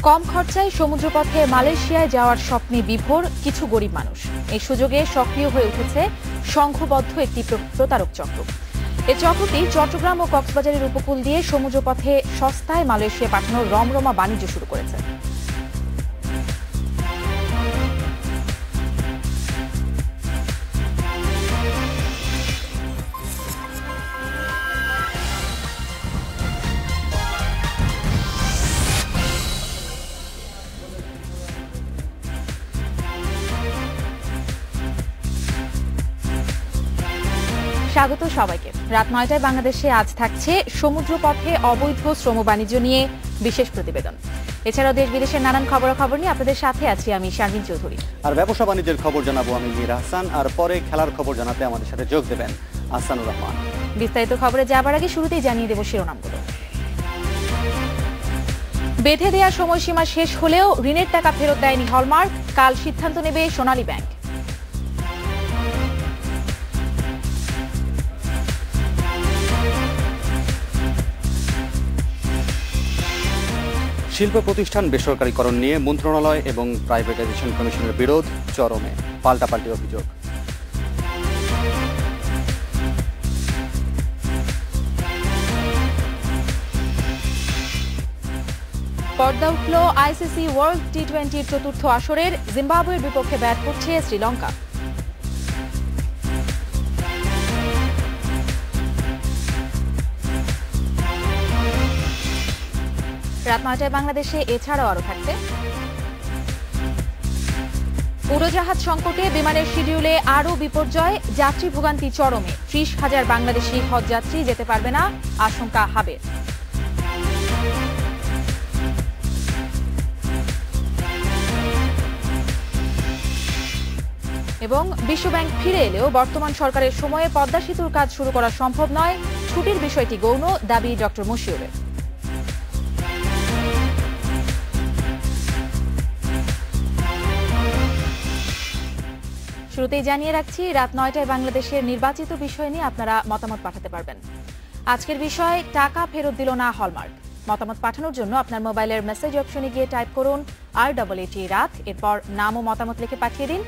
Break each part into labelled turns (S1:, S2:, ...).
S1: কম খরচায় সমুদ্রপথে মালয়েশিয়ায় যাওয়ার স্বপ্নে বিভোর কিছু গরিব মানুষ। এই সুযোগে সক্রিয় হয়ে উঠেছে সংঘবদ্ধ একটি প্রতারক চক্র। এই চক্রটি চট্টগ্রাম ও কক্সবাজারের উপকূল দিয়ে সমুদ্রপথে সস্তায় মালয়েশিয়া পাঠানোর রমরমা বাণিজ্য শুরু করেছে। স্বাগত সবাইকে। রাত ৯টায় বাংলাদেশে আজ থাকছে সমুদ্রপথে অবৈধ শ্রম বাণিজ্য নিয়ে বিশেষ প্রতিবেদন। এছাড়াও দেশ বিদেশের নানান খবরাখবর নিয়ে আপনাদের সাথে আছি আমি শারমিন চৌধুরী।
S2: আর ব্যবসা বাণিজ্যের খবর জানাবো আমি মীর হাসান, আর পরে খেলার খবর জানাতে আমাদের সাথে যোগ দেবেন আহসানুর রহমান।
S1: বিস্তারিত খবরে যাবার আগে শুরুতেই জানিয়ে দেব শিরোনামগুলো। বেঁধে দেওয়ার সময়সীমা শেষ হলেও ঋণের টাকা ফেরত দেয়নি হলমার্ক, কাল সিদ্ধান্ত নেবে সোনালী ব্যাংক।
S2: শিল্প প্রতিষ্ঠান বেসরকারীকরণ নিয়ে মন্ত্রণালয় এবং প্রাইভেটাইজেশন কমিশনের বিরোধ চরমে, পাল্টাপাল্টি অভিযোগ।
S1: পর্দা উঠল আইসিসি ওয়ার্ল্ড টি-20 চতুর্থ আসরের, জিম্বাবুয়ের বিপক্ষে ব্যাট করছে শ্রীলঙ্কা। রাত ৯টায় বাংলাদেশে এছাড়াও আরো থাকছে উড়োজাহাজ সংকটে বিমানের শিডিউলে আরও বিপর্যয়, যাত্রী ভোগান্তি চরমে, ৩০,০০০ বাংলাদেশি হজযাত্রী যেতে পারবে না, আশঙ্কা হাবের। এবং বিশ্বব্যাংক ফিরে এলেও বর্তমান সরকারের সময়ে পদ্মা সেতুর কাজ শুরু করা সম্ভব নয়, ছুটির বিষয়টি গৌণ, দাবি ডক্টর মশিউরের। শুরুতেই জানিয়ে রাখছি, রাত ৯টায় বাংলাদেশের নির্বাচিত বিষয় নিয়ে আপনারা মতামত পাঠাতে পারবেন। আজকের বিষয়, টাকা ফেরত দিল না হলমার্ক। মতামত পাঠানোর জন্য আপনার মোবাইলের মেসেজ অপশনে গিয়ে টাইপ করুন RAAT রাত, এরপর নাম ও মতামত লিখে পাঠিয়ে দিন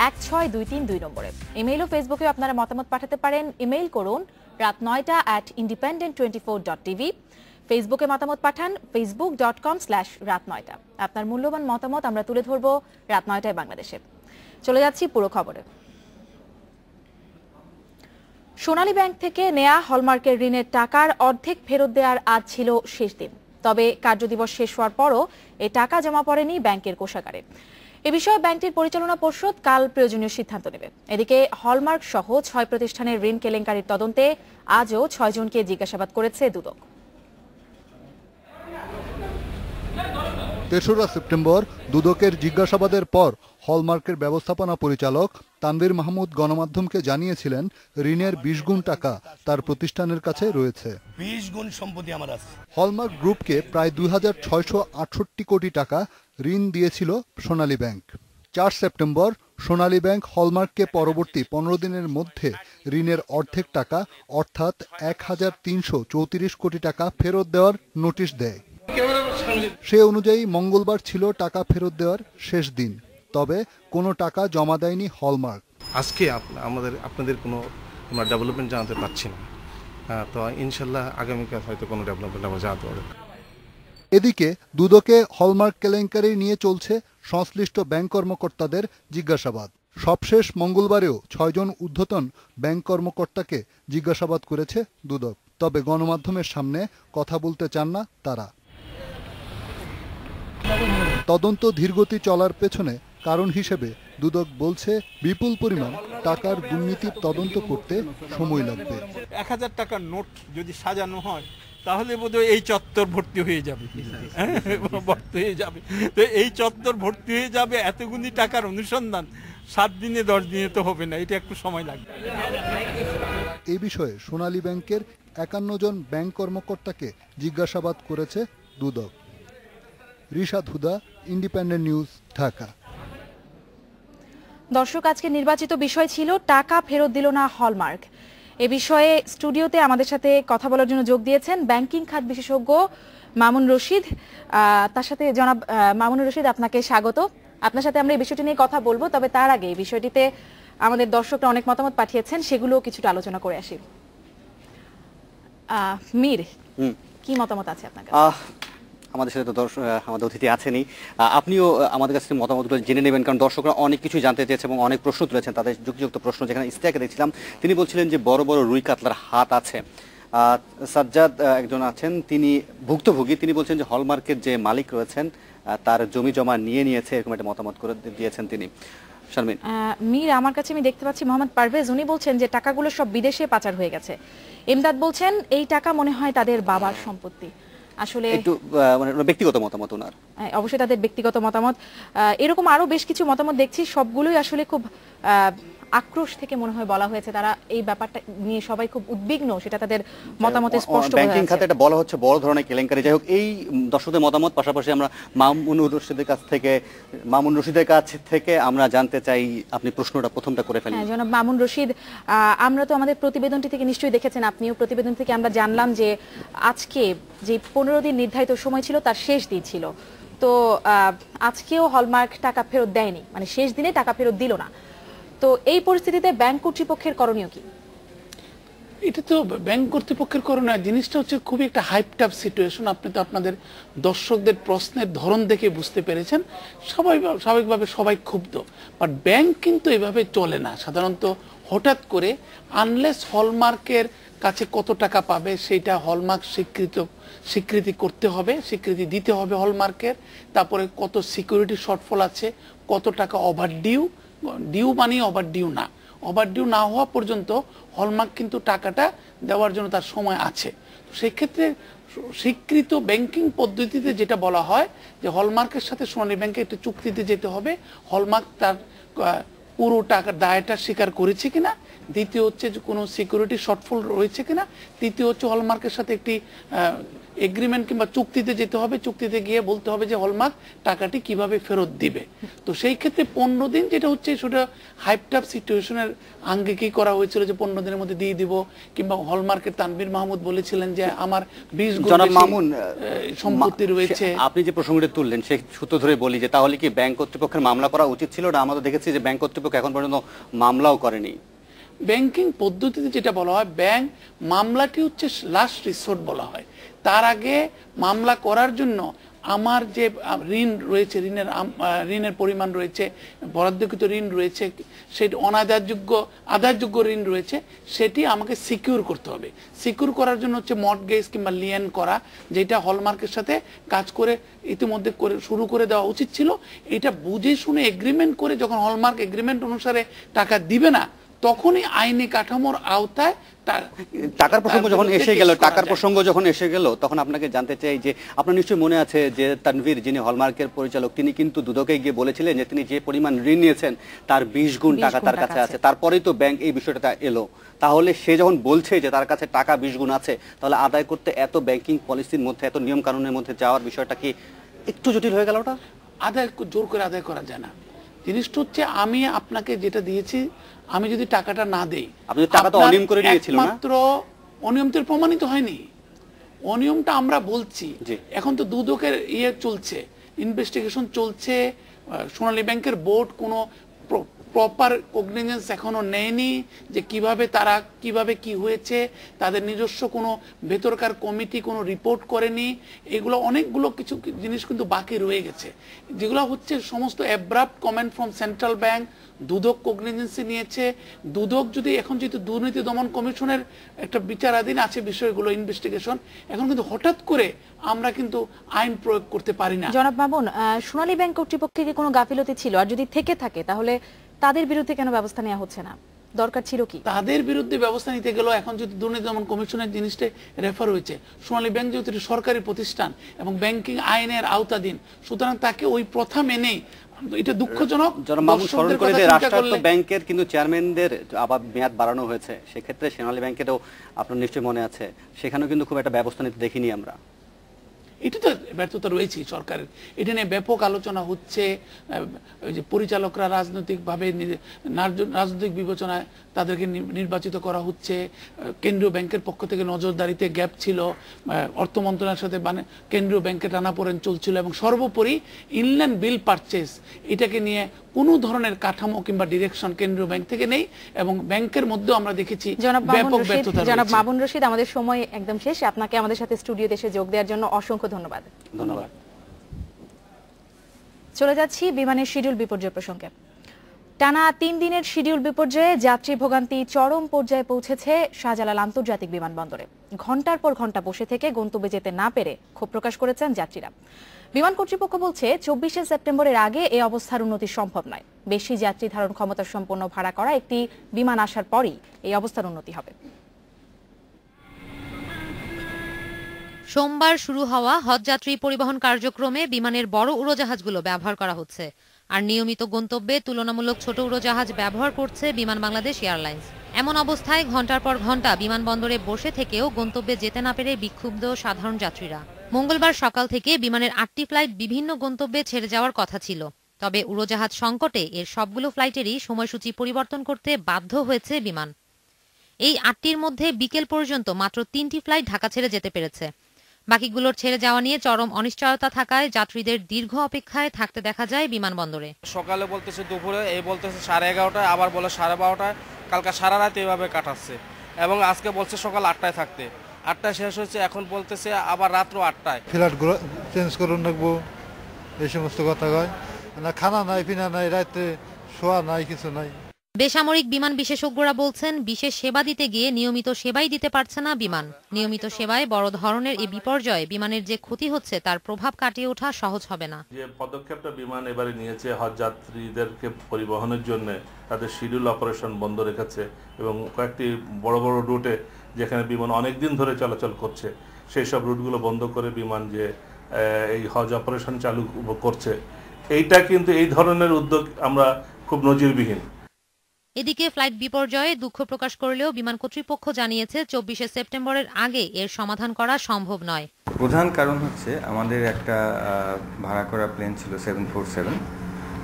S1: ১৬২৩২ নম্বরে। ইমেইল ও ফেসবুকে আপনারা মতামত পাঠাতে পারেন। ইমেইল করুন রাত9টা@independent24.tv। ফেসবুকে মতামত পাঠান facebook.com/রাত9টা। আপনার মূল্যবান মতামত আমরা তুলে ধরব রাত ৯টায় বাংলাদেশে। চলে যাচ্ছি পুরো খবরে। সোনালী ব্যাংক থেকে নেয়া হলমার্কের ঋণের টাকার অর্ধেক ফেরত দেওয়ার আজ ছিল শেষ দিন। তবে কার্যদিবস শেষ হওয়ার পরও এই টাকা জমা পড়েনি ব্যাংকের কোষাগারে। এ বিষয়ে ব্যাংকটির পরিচালনা পর্ষদ কাল প্রয়োজনীয় সিদ্ধান্ত নেবে। এদিকে হলমার্ক সহ ৬ প্রতিষ্ঠানের ঋণ কেলেঙ্কারির তদন্তে আজও ৬ জনকে জিজ্ঞাসাবাদ করেছে দুদক।
S3: ৩রা সেপ্টেম্বর দুদকের জিজ্ঞাসাবাদের পর হলমার্কের ব্যবস্থাপনা পরিচালক তানভীর মাহমুদ গণমাধ্যমকে জানিয়েছিলেন ঋণের ২০ গুণ টাকা তার প্রতিষ্ঠানের কাছে রয়েছে।
S4: ২০ গুণ সম্পত্তি আমার আছে।
S3: হলমার্ক গ্রুপকে প্রায় ২৬৬৮ কোটি টাকা ঋণ দিয়েছিল সোনালী ব্যাংক। ৪ সেপ্টেম্বর সোনালী ব্যাংক হলমার্ককে পরবর্তী ১৫ দিনের মধ্যে ঋণের অর্ধেক টাকা অর্থাৎ ১৩৩৩ কোটি টাকা ফেরত দেওয়ার নোটিশ দেয়। সে অনুযায়ী মঙ্গলবার ছিল টাকা ফেরত দেওয়ার শেষ দিন, তবে কোনো টাকা জমা দেয়নি হলমার্ক।
S5: আজকে আপনাদের কোনো আমরা ডেভেলপমেন্ট জানাতে পারছি না, তো ইনশাল্লাহ আগামীকাল হয়তো কোনো ডেভেলপমেন্ট আমরা জানাতে পারব।
S3: এদিকে দুদকে হলমার্ক কেলেঙ্কারি নিয়ে চলছে সংশ্লিষ্ট ব্যাংক কর্মকর্তাদের জিজ্ঞাসাবাদ। সবশেষ মঙ্গলবারেও ৬ জন ঊর্ধ্বতন ব্যাংক কর্মকর্তাকে জিজ্ঞাসাবাদ করেছে দুদক, তবে গণমাধ্যমের সামনে কথা বলতে চান না তারা। তদন্ত ধীরগতি চলার পেছনে কারণ হিসেবে দুদক বলছে বিপুল পরিমাণ টাকার দুর্নীতির তদন্ত করতে সময় লাগবে।
S6: ১,০০০ টাকার নোট যদি সাজানো হয় তাহলে বোধহয় এই চত্বর ভর্তি হয়ে যাবে, তো এই চত্বর ভর্তি হয়ে যাবে। এতগুলি টাকার অনুসন্ধান ৭ দিনে ১০ দিনে তো হবে না, এটা একটু সময় লাগবে।
S3: এই বিষয়ে সোনালী ব্যাংকের ৫১ জন ব্যাংক কর্মকর্তাকে জিজ্ঞাসাবাদ করেছে দুদক। রিশাদ হুদা, ইন্ডিপেন্ডেন্ট নিউজ, ঢাকা।
S1: দর্শক, আজকে নির্বাচিত বিষয় ছিল টাকা ফেরত দিল না হলমার্ক। এ বিষয়ে স্টুডিওতে আমাদের সাথে কথা বলার জন্য যোগ দিয়েছেন ব্যাংকিং খাত বিশেষজ্ঞ মামুন রশিদ। তার সাথে জনাব মামুন রশিদ, আপনাকে স্বাগত। আপনার সাথে আমরা এই বিষয়টি নিয়ে কথা বলবো, তবে তার আগে এই বিষয়টিতে আমাদের দর্শকরা অনেক মতামত পাঠিয়েছেন, সেগুলো কিছুটা আলোচনা করে আসি। মীর, কি মতামত আছে আপনার কাছে?
S2: আমাদের সাথে তো আমাদের অতিথি আছেনই, আপনিও আমাদের কাছে মতামতগুলো জেনে নেবেন, কারণ দর্শকরা অনেক কিছু জানতে চেয়েছে এবং অনেক প্রশ্ন তুলেছেন। তাদের যুক্তিযুক্ত প্রশ্ন, যেখানে ইস্তেহাকে দেখছিলাম তিনি বলছিলেন যে বড় বড় রুই কাতলার হাত আছে। সাজ্জাদ একজন আছেন, তিনি ভুক্তভোগী, তিনি বলছেন যে হলমার্কের যে মালিক রয়েছেন তার জমি জমা নিয়েছে, এরকম একটা মতামত করে দিয়েছেন তিনি। শারমিন।
S1: মীর, আমার কাছে আমি দেখতে পাচ্ছি মোহাম্মদ পারভেজ, উনি বলছেন যে টাকাগুলো সব বিদেশে পাচার হয়ে গেছে। ইমদাদ বলছেন এই টাকা মনে হয় তাদের বাবার সম্পত্তি। আসলে
S2: একটু মানে ব্যক্তিগত মতামত ওনার,
S1: অবশ্যই তাদের ব্যক্তিগত মতামত। এরকম আরো বেশ কিছু মতামত দেখছি, সবগুলোই আসলে খুব আক্রোশ থেকে মনে হয় বলা হয়েছে। তারা এই ব্যাপারটা নিয়ে সবাই খুব উদ্বিগ্ন, সেটা তাদের মতামতে স্পষ্ট হয়ে আছে।
S2: ব্যাংকিং খাতে এটা বলা হচ্ছে বড় ধরনের কেলেঙ্কারি। যাই হোক, এই দর্শকদের মতামত, পাশাপাশি আমরা মামুন রশিদের কাছ থেকে আমরা জানতে চাই, আপনি প্রশ্নটা প্রথমটা করে ফেলেন।
S1: জনাব মামুন রশিদ, আমরা তো আমাদের প্রতিবেদনটি থেকে নিশ্চয়ই দেখেছেন, আপনিও প্রতিবেদন থেকে আমরা জানলাম যে আজকে যে 15 দিন নির্ধারিত সময় ছিল তার শেষ দিন ছিল, তো আজকেও হলমার্ক টাকা ফেরত দেয়নি, মানে শেষ দিনে টাকা ফেরত দিল না। তো এই পরিস্থিতিতে ব্যাংক কর্তৃপক্ষের করণীয় কি?
S7: এটা তো ব্যাংক কর্তৃপক্ষের করণীয়, জিনিসটা হচ্ছে খুবই একটা হাইপড আপ সিচুয়েশন। আপনি তো আপনাদের দর্শকদের প্রশ্নের ধরন দেখে বুঝতে পেরেছেন, স্বাভাবিকভাবে সবাই ক্ষুব্ধ। বাট ব্যাংক কিন্তু এভাবে চলে না সাধারণত। হঠাৎ করে আনলেস হলমার্কের কাছে কত টাকা পাবে সেটা হলমার্ক স্বীকৃতি করতে হবে, স্বীকৃতি দিতে হবে হলমার্কের। তারপরে কত সিকিউরিটি শর্টফল আছে, কত টাকা ওভারডিউ, ডিউ মানে ওভারডিউ না, ওভারডিউ না হওয়া পর্যন্ত হলমার্ক কিন্তু টাকাটা দেওয়ার জন্য তার সময় আছে। সেই ক্ষেত্রে স্বীকৃত ব্যাংকিং পদ্ধতিতে যেটা বলা হয় যে হলমার্কের সাথে সোনালী ব্যাংকে একটা চুক্তিতে যেতে হবে, হলমার্ক তার পুরো টাকার দায়টা স্বীকার করেছে কিনা, দ্বিতীয় হচ্ছে যে কোনো সিকিউরিটি শর্টফল রয়েছে কিনা, তৃতীয় হচ্ছে হলমার্কের সাথে একটি এগ্রিমেন্ট কিংবা চুক্তিতে যেতে হবে, চুক্তিতে গিয়ে বলতে হবে যে হলমার্ক টাকাটি কিভাবে ফেরত দিবে। তো সেই ক্ষেত্রে 15 দিন যেটা হচ্ছে সেটা হাইপটাপ সিচুয়েশনের আঙ্গিকই করা হয়েছিল যে 15 দিনের মধ্যে দিয়ে দিব, কিংবা হলমার্কের তানভীর মাহমুদ বলেছিলেন যে আমার 20 গুণ সম্পত্তি রয়েছে।
S2: আপনি যে প্রসঙ্গটি তুললেন সেই সূত্র ধরে বলি যে তাহলে কি ব্যাংক কর্তৃপক্ষের মামলা করা উচিত ছিল না? আমরা দেখেছি যে ব্যাংক কর্তৃপক্ষ এখন পর্যন্ত মামলাও করেনি।
S7: ব্যাংকিং পদ্ধতিতে যেটা বলা হয়, ব্যাংক মামলাটি হচ্ছে লাস্ট রিসোর্ট বলা হয়। তার আগে মামলা করার জন্য আমার যে ঋণ রয়েছে, ঋণের পরিমাণ রয়েছে, বরাদ্দকৃত ঋণ রয়েছে, সেটি আদায়যোগ্য ঋণ রয়েছে, সেটি আমাকে সিকিউর করতে হবে। সিকিউর করার জন্য হচ্ছে মর্টগেজ কিংবা লিয়েন করা, যেটা হলমার্কের সাথে কাজ করে ইতিমধ্যে শুরু করে দেওয়া উচিত ছিল। এটা বুঝে শুনে এগ্রিমেন্ট করে যখন হলমার্ক এগ্রিমেন্ট অনুসারে টাকা দিবে না, তখনই আইনি কাঠামোর আওতায়
S2: টাকার প্রসঙ্গ যখন এসে গেল তখন আপনাকে জানতে চাই যে আপনার নিশ্চয়ই মনে আছে যে তানভীর, যিনি হলমার্কের পরিচালক, তিনি কিন্তু দুদকে গিয়ে বলেছিলেন যে তিনি যে পরিমাণ ঋণ নিয়েছেন তার 20 গুণ টাকা তার কাছে আছে। তারপরেই তো ব্যাংক এই বিষয়টা এলো। তাহলে সে যখন বলছে যে তার কাছে টাকা 20 গুণ আছে, তাহলে আদায় করতে এত ব্যাংকিং পলিসির মধ্যে, এত নিয়ম কানুনের মধ্যে যাওয়ার বিষয়টা কি একটু জটিল হয়ে গেল? ওটা
S7: জোর করে আদায় করা যায় না। জিনিসটা হচ্ছে আমি আপনাকে যেটা দিয়েছি, আমি যদি টাকাটা না দেই,
S2: আপনি টাকা তো অনিয়ম করে নিয়েছিল না?
S7: মাত্র অনিয়মটা প্রমাণিত হয়নি, অনিয়মটা আমরা বলছি। এখন তো দুদকের চলছে, ইনভেস্টিগেশন চলছে। সোনালী ব্যাংকের বোর্ড কোনো প্রপার কগনিজেন্স এখনো নেয়নি যে কিভাবে কি হয়েছে, তাদের নিজস্ব কোনো ভেতরকার কমিটি কোনো রিপোর্ট করেনি। এগুলো অনেকগুলো কিছু জিনিস কিন্তু বাকি রয়ে গেছে, যেগুলো হচ্ছে সমস্ত abrupt comment from central bank. Dudok cognizance নিয়েছে। দুদক যদি এখন যেহেতু দুর্নীতি দমন কমিশনের একটা বিচারাধীন আছে বিষয়গুলো, ইনভেস্টিগেশন, এখন কিন্তু হঠাৎ করে আমরা কিন্তু আইন প্রয়োগ করতে পারি না।
S1: জনাব মামুন, সোনালী ব্যাংক কর্তৃপক্ষের কি কোনো গাফিলতি ছিল? আর যদি থেকে থাকে তাহলে তাদের বিরুদ্ধে কেন ব্যবস্থা নেওয়া হচ্ছে না? দরকার ছিল কি?
S7: তাদের বিরুদ্ধে ব্যবস্থা নিতে গেল এখন যদি দুর্নীতি দমন কমিশনের জিনিসটা রেফার হয়েছে, সোনালী ব্যাংক যেহেতু সরকারি প্রতিষ্ঠান এবং ব্যাংকিং আইনের আওতাধীন, সুতরাং তাকে ওই প্রথা মেনেই, এটা দুঃখজনক।
S2: রাষ্ট্রায়ত্ত ব্যাংকের কিন্তু চেয়ারম্যানদের আবার মেয়াদ বাড়ানো হয়েছে, সেক্ষেত্রে সোনালী ব্যাংকেরও আপনার নিশ্চয়ই মনে আছে, সেখানেও কিন্তু খুব একটা ব্যবস্থা নিতে দেখিনি আমরা।
S7: এটা তো ব্যর্থতা রয়েছেই সরকারের। এটা নিয়ে ব্যাপক আলোচনা হচ্ছে, ওই যে পরিচালকরা রাজনৈতিকভাবে রাজনৈতিক বিবেচনায় তাদেরকে নির্বাচিত করা হচ্ছে, কেন্দ্রীয় ব্যাংকের পক্ষ থেকে নজরদারিতে গ্যাপ ছিল, অর্থ মন্ত্রণালয়ের সাথে মানে কেন্দ্রীয় ব্যাংকের টানাপোড়েন চলছিল, এবং সর্বোপরি ইনল্যান্ড বিল পারচেজ এটাকে নিয়ে কোনো ধরনের কাঠামো কিংবা ডিরেকশন কেন্দ্রীয় ব্যাংক থেকে নেই, এবং ব্যাংকের মধ্যেও আমরা দেখেছি ব্যাপক ব্যর্থতা।
S1: জনাব মামুন রশিদ, আমাদের সময় একদম শেষ। আপনাকে আমাদের সাথে স্টুডিওতে এসে যোগ দেওয়ার জন্য অসংখ্য ধন্যবাদ। চলে যাচ্ছি বিমানের শিডিউল বিপর্যয় প্রসঙ্গে। টানা 3 দিনের শিডিউল বিপর্যয়ে যাত্রী ভোগান্তি চরম পর্যায়ে পৌঁছেছে শাহজালাল আন্তর্জাতিক বিমানবন্দরে। ঘন্টার পর ঘন্টা বসে থেকে গন্তব্যে যেতে না পেরে ক্ষোভ প্রকাশ করেছেন যাত্রীরা। বিমান কর্তৃপক্ষ বলছে 24শে সেপ্টেম্বরের আগে এই অবস্থার উন্নতি সম্ভব নয়। বেশি যাত্রী ধারণ ক্ষমতা সম্পন্ন ভাড়া করা একটি বিমান আসার পরই এই অবস্থার উন্নতি হবে।
S8: সোমবার শুরু হওয়া হজযাত্রী পরিবহন কার্যক্রমে বিমানের বড় উড়োজাহাজগুলো ব্যবহার করা হচ্ছে, আর নিয়মিত গন্তব্যে তুলনামূলক ছোট উড়োজাহাজ ব্যবহার করছে বিমান বাংলাদেশ এয়ারলাইন্স। এমন অবস্থায় ঘন্টার পর ঘন্টা বিমানবন্দরে বসে থেকেও গন্তব্যে যেতে না পেরে বিক্ষুব্ধ সাধারণ যাত্রীরা। মঙ্গলবার সকাল থেকে বিমানের 8টি ফ্লাইট বিভিন্ন গন্তব্যে ছেড়ে যাওয়ার কথা ছিল, তবে উড়োজাহাজ সংকটে এর সবগুলো ফ্লাইটেরই সময়সূচি পরিবর্তন করতে বাধ্য হয়েছে বিমান। এই 8টির মধ্যে বিকেল পর্যন্ত মাত্র 3টি ফ্লাইট ঢাকা ছেড়ে যেতে পেরেছে। বাকিগুলোর ছেড়ে যাওয়া নিয়ে চরম অনিশ্চয়তা থাকায় যাত্রীদের দীর্ঘ অপেক্ষায় থাকতে দেখা যায় বিমানবন্দরে।
S9: সকালে বলতেছে দুপুরে, এই বলতেছে 11:30, আবার বলে 12:30, কালকে সারা রাত এইভাবে কাটাচ্ছে, এবং আজকে বলছে সকাল 8টায় থাকতে, 8টায় শেষ হচ্ছে, এখন বলতেছে আবার রাত্র 8টায়।
S10: ফ্লাইটগুলো চেঞ্জ করুন রাখবো, এই সমস্ত কথা কয় না। খানা নাই, পিনা নাই, রাতে শোয়া নাই, কিছু নাই।
S8: বেসামরিক বিমান বিশেষজ্ঞরা বলছেন বিশেষ সেবা দিতে গিয়ে নিয়মিত সেবাই দিতে পারছে না বিমান। নিয়মিত সেবায় বড় ধরনের এই বিপর্যয়ে বিমানের যে ক্ষতি হচ্ছে তার প্রভাব কাটিয়ে ওঠা সহজ হবে না।
S11: যে পদক্ষেপটা বিমান এবারে নিয়েছে হজ যাত্রীদেরকে পরিবহনের জন্য, তাদের শিডিউল অপারেশন বন্ধ রেখেছে, এবং কয়েকটি বড় বড় রুটে যেখানে বিমান অনেক দিন ধরে চলাচল করছে সেই সব রুটগুলো বন্ধ করে বিমান যে এই হজ অপারেশন চালু করছে, এইটা কিন্তু এই ধরনের উদ্যোগ আমরা খুব নজিরবিহীন।
S8: এদিকে ফ্লাইট বিপর্যয়ে দুঃখ প্রকাশ করলেও বিমান কর্তৃপক্ষ জানিয়েছে 24শে সেপ্টেম্বরের আগে এর সমাধান করা সম্ভব নয়।
S12: প্রধান কারণ হচ্ছে আমাদের একটা ভাড়া করা প্লেন ছিল 747,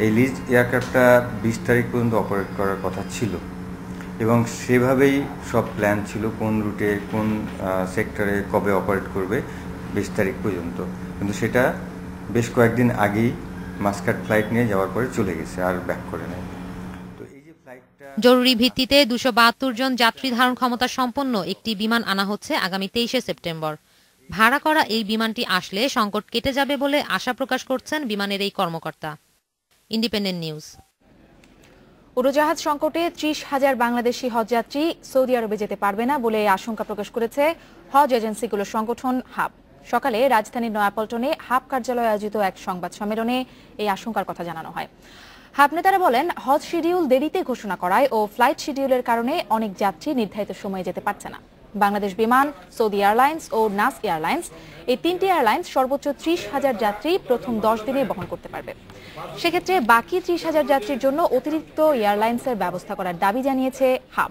S12: এই লিজ এয়ারক্রাফটটা 20 তারিখ পর্যন্ত অপারেট করার কথা ছিল, এবং সেভাবেই সব প্ল্যান ছিল কোন রুটে কোন সেক্টরে কবে অপারেট করবে 20 তারিখ পর্যন্ত, কিন্তু সেটা বেশ কয়েকদিন আগেই মাস্কাট ফ্লাইট নিয়ে যাওয়ার পরে চলে গেছে, আর ব্যাক করে নেয়।
S8: জরুরি ভিত্তিতে 272 জন যাত্রী ধারণ ক্ষমতা সম্পন্ন একটি বিমান আনা হচ্ছে আগামী 23শে সেপ্টেম্বর। ভাড়া করা এই বিমানটি আসলে সংকট কেটে যাবে বলে আশা প্রকাশ করছেন বিমানের এই কর্মকর্তা। Independent news.
S1: উড়োজাহাজ সংকটে 30,000 বাংলাদেশি হজযাত্রী সৌদি আরবে যেতে পারবে না বলে আশঙ্কা প্রকাশ করেছে হজ এজেন্সিগুলোর সংগঠন হাব। সকালে রাজধানীর নয়াপল্টনে হাব কার্যালয়ে আয়োজিত এক সংবাদ সম্মেলনে এই আশঙ্কার কথা জানানো হয়। হাব নেতারা বলেন, হজ শিডিউল দেরিতে ঘোষণা করায় ও ফ্লাইট শিডিউলের কারণে অনেক যাত্রী নির্ধারিত সময়ে যেতে পারছে না। বাংলাদেশ বিমান, সৌদি এয়ারলাইন্স ও নাস এয়ারলাইন্স, এই 3টি এয়ারলাইন্স সর্বোচ্চ 30,000 যাত্রী প্রথম 10 দিনে বহন করতে পারবে। সেক্ষেত্রে বাকি 30,000 যাত্রীর জন্য অতিরিক্ত এয়ারলাইন্সের ব্যবস্থা করার দাবি জানিয়েছে হাব।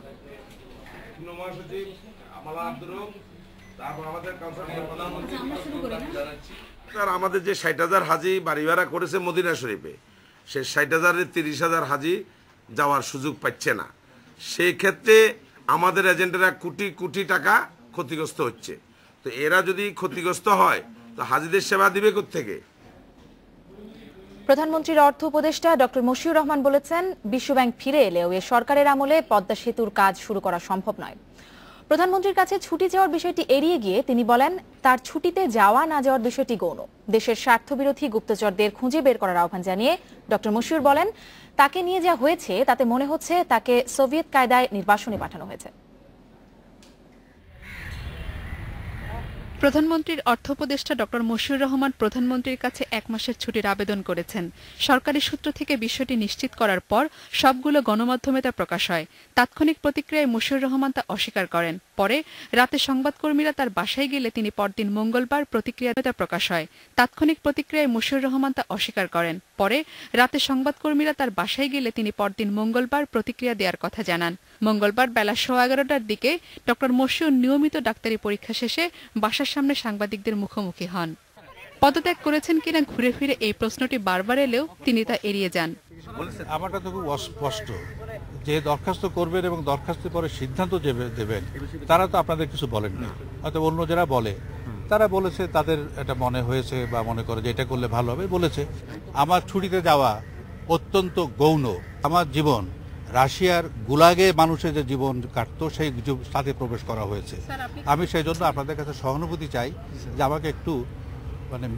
S13: আমাদের যে 60,000 হাজি বাড়ি ভাড়া করেছে মদিনা শরীফে, সে 60,000-এর 30,000 হাজি যাওয়ার সুযোগ পাচ্ছে না। সেই ক্ষেত্রে আমাদের এজেন্টরা কোটি কোটি টাকা ক্ষতিগ্রস্ত হচ্ছে। তো এরা যদি ক্ষতিগ্রস্ত হয় তো হাজিদের সেবা দিবে কোত্থেকে?
S1: প্রধানমন্ত্রীর অর্থ উপদেষ্টা ডক্টর মশিউর রহমান বলেছেন, বিশ্বব্যাংক ফিরে এলেও এ সরকারের আমলে পদ্মা সেতুর কাজ শুরু করা সম্ভব নয়। প্রধানমন্ত্রীর কাছে ছুটি যাওয়ার বিষয়টি এড়িয়ে গিয়ে তিনি বলেন, তার ছুটিতে যাওয়া না যাওয়ার বিষয়টি গৌণ। দেশের স্বার্থবিরোধী গুপ্তচরদের খুঁজে বের করার আহ্বান জানিয়ে ডক্টর মশিউর বলেন, তাকে নিয়ে যা হয়েছে তাতে মনে হচ্ছে তাকে সোভিয়েত কায়দায় নির্বাসনে পাঠানো হয়েছে।
S14: প্রধানমন্ত্রীর অর্থ উপদেষ্টা ডক্টর মশিউর রহমান প্রধানমন্ত্রীর কাছে 1 মাসের ছুটির আবেদন করেছেন। সরকারি সূত্র থেকে বিষয়টি নিশ্চিত করার পর সবগুলো গণমাধ্যমে তা প্রকাশ হয়। তাৎক্ষণিক প্রতিক্রিয়ায় মশিউর রহমান তা অস্বীকার করেন। পরে রাতে সংবাদকর্মীরা তার বাসায় গেলে তিনি পরদিন মঙ্গলবার প্রতিক্রিয়াতে তা প্রকাশ হয়। তাৎক্ষণিক প্রতিক্রিয়ায় মশিউর রহমান তা অস্বীকার করেন। পরে রাতে সংবাদকর্মীরা তার বাসায় গেলে তিনি পরদিন মঙ্গলবার প্রতিক্রিয়া দেওয়ার কথা জানান। মঙ্গলবার বেলা 11:15টার দিকে ডক্টর মশিউর নিয়মিত ডাক্তারি পরীক্ষা শেষে বাসার সামনে সাংবাদিকদের মুখোমুখি হন। পদত্যাগ করেছেন কিনা ঘুরে ফিরে এই প্রশ্নটি বারবার এলেও তিনি তা এড়িয়ে যান।
S15: আমারটা তো খুব স্পষ্ট যে দরখাস্ত করবেন এবং দরখাস্তের পরে সিদ্ধান্ত দেবেন তারা তো আপনাদের কিছু বলেননি, হয়তো অন্য যারা বলে তারা বলেছে তাদের এটা মনে হয়েছে বা মনে করে যে এটা করলে ভালো হবে বলেছে। আমার ছুটিতে যাওয়া অত্যন্ত গৌণ। আমার জীবন রাশিয়ার গুলাগে মানুষের যে জীবন কাটতো সেই সাথে প্রবেশ করা হয়েছে। আমি সেই জন্য আপনাদের কাছে সহানুভূতি চাই যে আমাকে একটু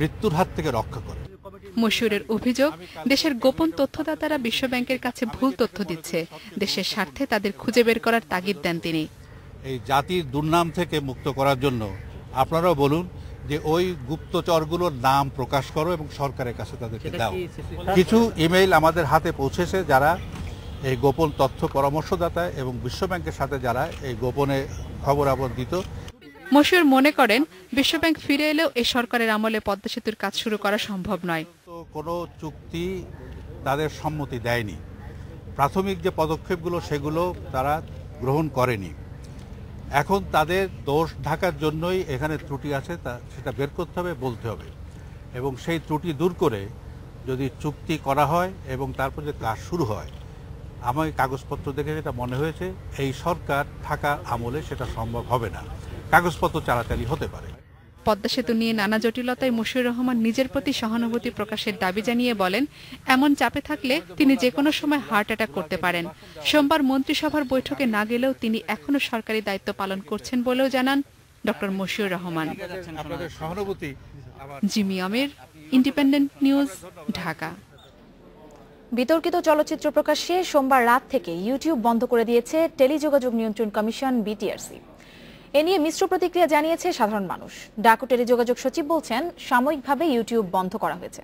S15: মৃত্যুর হাত থেকে রক্ষা করে।
S14: মশিউরের অভিযোগ, দেশের গোপন তথ্যদাতারা বিশ্বব্যাংকের কাছে ভুল তথ্য দিচ্ছে। দেশের স্বার্থে তাদের খুঁজে বের করার তাগিদ দেন তিনি।
S15: এই জাতির দুর্নাম থেকে মুক্ত করার জন্য আপনারাও বলুন যে ওই গুপ্তচরগুলোর নাম প্রকাশ করো এবং সরকারের কাছে তাদেরকে দাও। কিছু ইমেইল আমাদের হাতে পৌঁছেছে যারা এই গোপন তথ্য পরামর্শদাতা এবং বিশ্বব্যাংকের সাথে যারা এই গোপনে খবরাখবর দিত।
S14: মশিউর মনে করেন বিশ্বব্যাংক ফিরে এলেও এই সরকারের আমলে পদ্মা সেতুর কাজ শুরু করা সম্ভব নয়।
S15: কোনো চুক্তি তাদের সম্মতি দেয়নি। প্রাথমিক যে পদক্ষেপগুলো সেগুলো তারা গ্রহণ করেনি। এখন তাদের দোষ ঢাকার জন্যই এখানে ত্রুটি আছে, সেটা বের করতে হবে, বলতে হবে এবং সেই ত্রুটি দূর করে যদি চুক্তি করা হয় এবং তারপর যে কাজ শুরু হয়, আমার কাগজপত্র দেখে যেটা মনে হয়েছে এই সরকার থাকা আমলে সেটা সম্ভব হবে না। কাগজপত্র চালাচালি হতে পারে।
S14: পদ্মা সেতু নিয়ে নানা জটিলতায় মশিউর রহমান নিজের প্রতি সহানুভূতি প্রকাশের দাবি জানিয়ে বলেন, এমন চাপে থাকলে তিনি যে কোনো সময় হার্ট অ্যাটাক করতে পারেন। সোমবার মন্ত্রিসভার বৈঠকে না গেলেও তিনি এখনো সরকারি দায়িত্ব পালন করছেন বলেও জানান ডক্টর মশিউর রহমান। জিমি আমির, ইন্ডিপেন্ডেন্ট নিউজ, ঢাকা।
S1: বিতর্কিত চলচ্চিত্র প্রকাশে সোমবার রাত থেকে ইউটিউব বন্ধ করে দিয়েছে টেলিযোগাযোগ নিয়ন্ত্রণ কমিশন বিটিআরসি। এ নিয়ে মিশ্র প্রতিক্রিয়া জানিয়েছে সাধারণ মানুষ। ডাকো টেলিযোগাযোগ সচিব বলছেন, সাময়িকভাবে ইউটিউব বন্ধ করা হয়েছে।